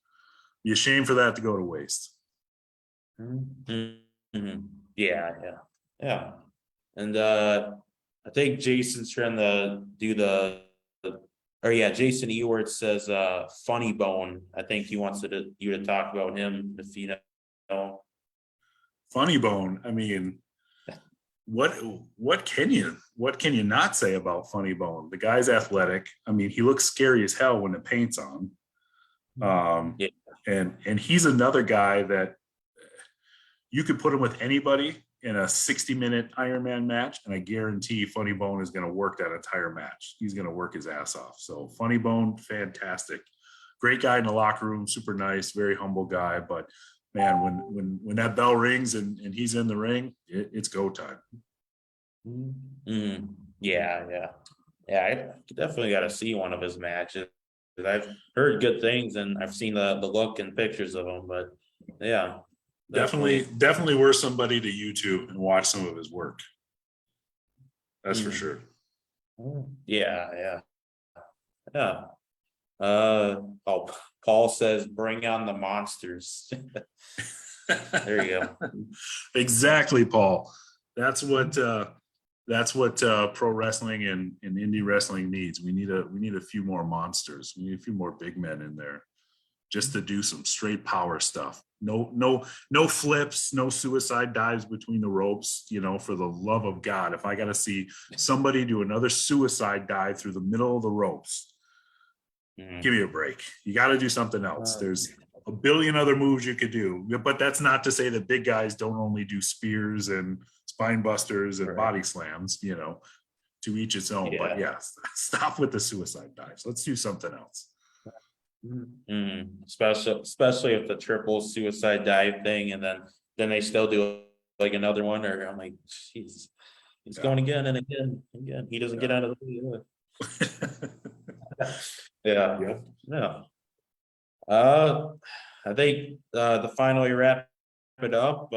be a shame for that to go to waste. Yeah. And I think Jason's trying to do Jason Ewert says Funny Bone. I think he wants you to talk about him, if you know. Funny Bone, I mean, what can you not say about Funny Bone? The guy's athletic. I mean, he looks scary as hell when the paint's on. And he's another guy that you could put him with anybody in a 60-minute Ironman match, and I guarantee Funny Bone is going to work that entire match. He's going to work his ass off. So Funny Bone, fantastic, great guy in the locker room, super nice, very humble guy. But man, when that bell rings and he's in the ring, it's go time. Yeah. I definitely got to see one of his matches. I've heard good things, and I've seen the look and pictures of him. But yeah, definitely worth somebody to YouTube and watch some of his work. That's for sure. Yeah. Paul says, "Bring on the monsters." There you go. Exactly, Paul. That's what pro wrestling and indie wrestling needs. We need a few more monsters. We need a few more big men in there, just to do some straight power stuff. No flips, no suicide dives between the ropes. For the love of God, if I got to see somebody do another suicide dive through the middle of the ropes, give me a break. You got to do something else. There's a billion other moves you could do, but that's not to say that big guys don't only do spears and spine busters and body slams, to each its own. But stop with the suicide dives. Let's do something else. Especially if the triple suicide dive thing, and then they still do like another one, or I'm like, jeez, he's going again and again. He doesn't get out of the way. Yeah. I think to finally wrap it up,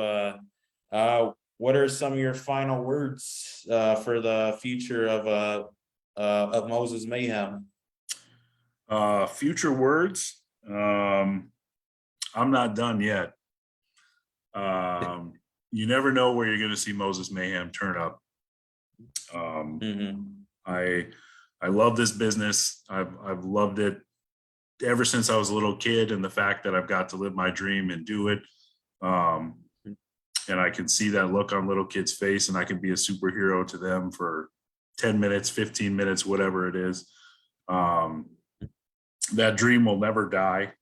what are some of your final words for the future of Moses Mayhem? Future words. I'm not done yet. You never know where you're going to see Moses Mayhem turn up. I love this business. I've loved it ever since I was a little kid, and the fact that I've got to live my dream and do it. And I can see that look on little kids' face, and I can be a superhero to them for 10 minutes, 15 minutes, whatever it is. That dream will never die,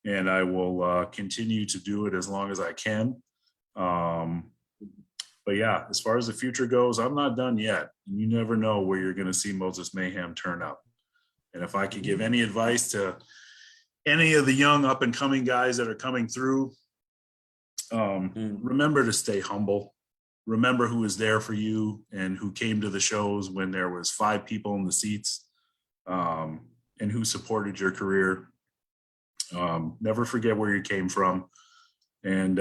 and I will continue to do it as long as I can. But yeah, as far as the future goes, I'm not done yet. You never know where you're going to see Moses Mayhem turn up. And if I could give any advice to any of the young up and coming guys that are coming through, remember to stay humble. Remember who was there for you and who came to the shows when there was 5 people in the seats. and who supported your career. Never forget where you came from, and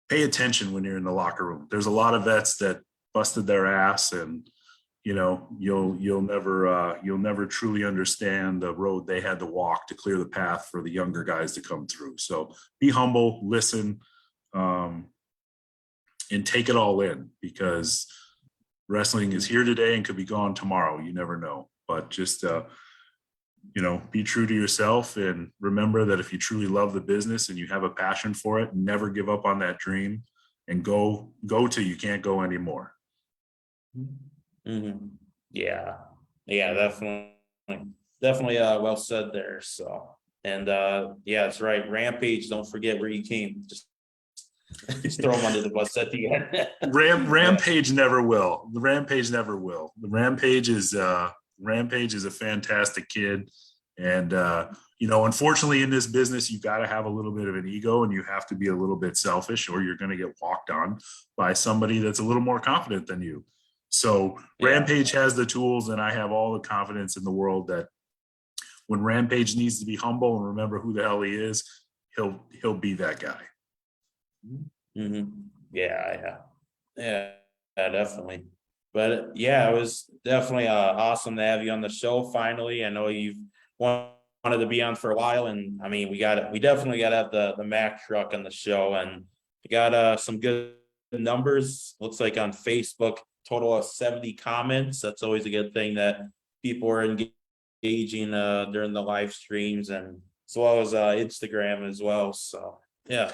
pay attention when you're in the locker room. There's a lot of vets that busted their ass, and you know, you'll never truly understand the road they had to walk to clear the path for the younger guys to come through. So be humble, listen, and take it all in, because wrestling is here today and could be gone tomorrow. You never know. But just you know, be true to yourself, and remember that if you truly love the business and you have a passion for it, never give up on that dream, and go till you can't go anymore. Mm-hmm. Yeah, definitely well said there. So, and yeah, that's right, Rampage, don't forget where you came. Just throw them under the bus at the end. Rampage never will. The Rampage never will. The Rampage is a fantastic kid. And you know, unfortunately in this business, you got to have a little bit of an ego, and you have to be a little bit selfish, or you're going to get walked on by somebody that's a little more confident than you. So Rampage has the tools, and I have all the confidence in the world that when Rampage needs to be humble and remember who the hell he is, he'll be that guy. Mm-hmm. Yeah, definitely. But yeah, it was definitely awesome to have you on the show finally. I know you've wanted to be on for a while, and I mean, we definitely got to have the Mack truck on the show, and we got some good numbers. Looks like on Facebook, total of 70 comments. That's always a good thing, that people are engaging during the live streams, and as well as Instagram as well. So yeah.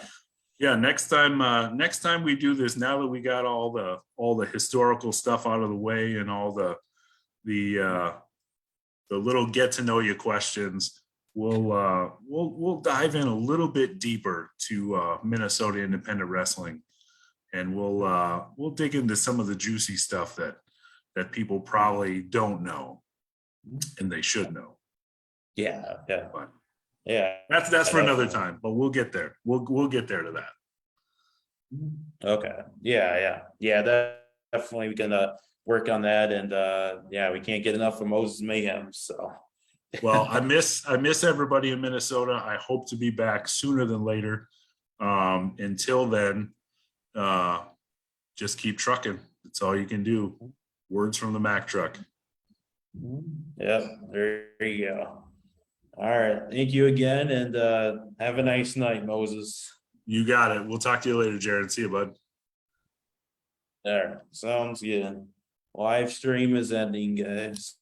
Next time we do this, now that we got all the historical stuff out of the way, and all the little get to know you questions, we'll dive in a little bit deeper to Minnesota independent wrestling, and we'll dig into some of the juicy stuff that people probably don't know, and they should know. Yeah. But yeah, that's for another time, but we'll get there. We'll get there to that. Okay. Yeah. Definitely we can work on that, and yeah, we can't get enough of Moses Mayhem. So well, I miss everybody in Minnesota. I hope to be back sooner than later. Until then, just keep trucking. That's all you can do. Words from the Mack truck. yeah, there you go. All right, thank you again, and have a nice night, Moses. You got it. We'll talk to you later, Jeryn. See you, bud. All right, sounds good. Live stream is ending, guys.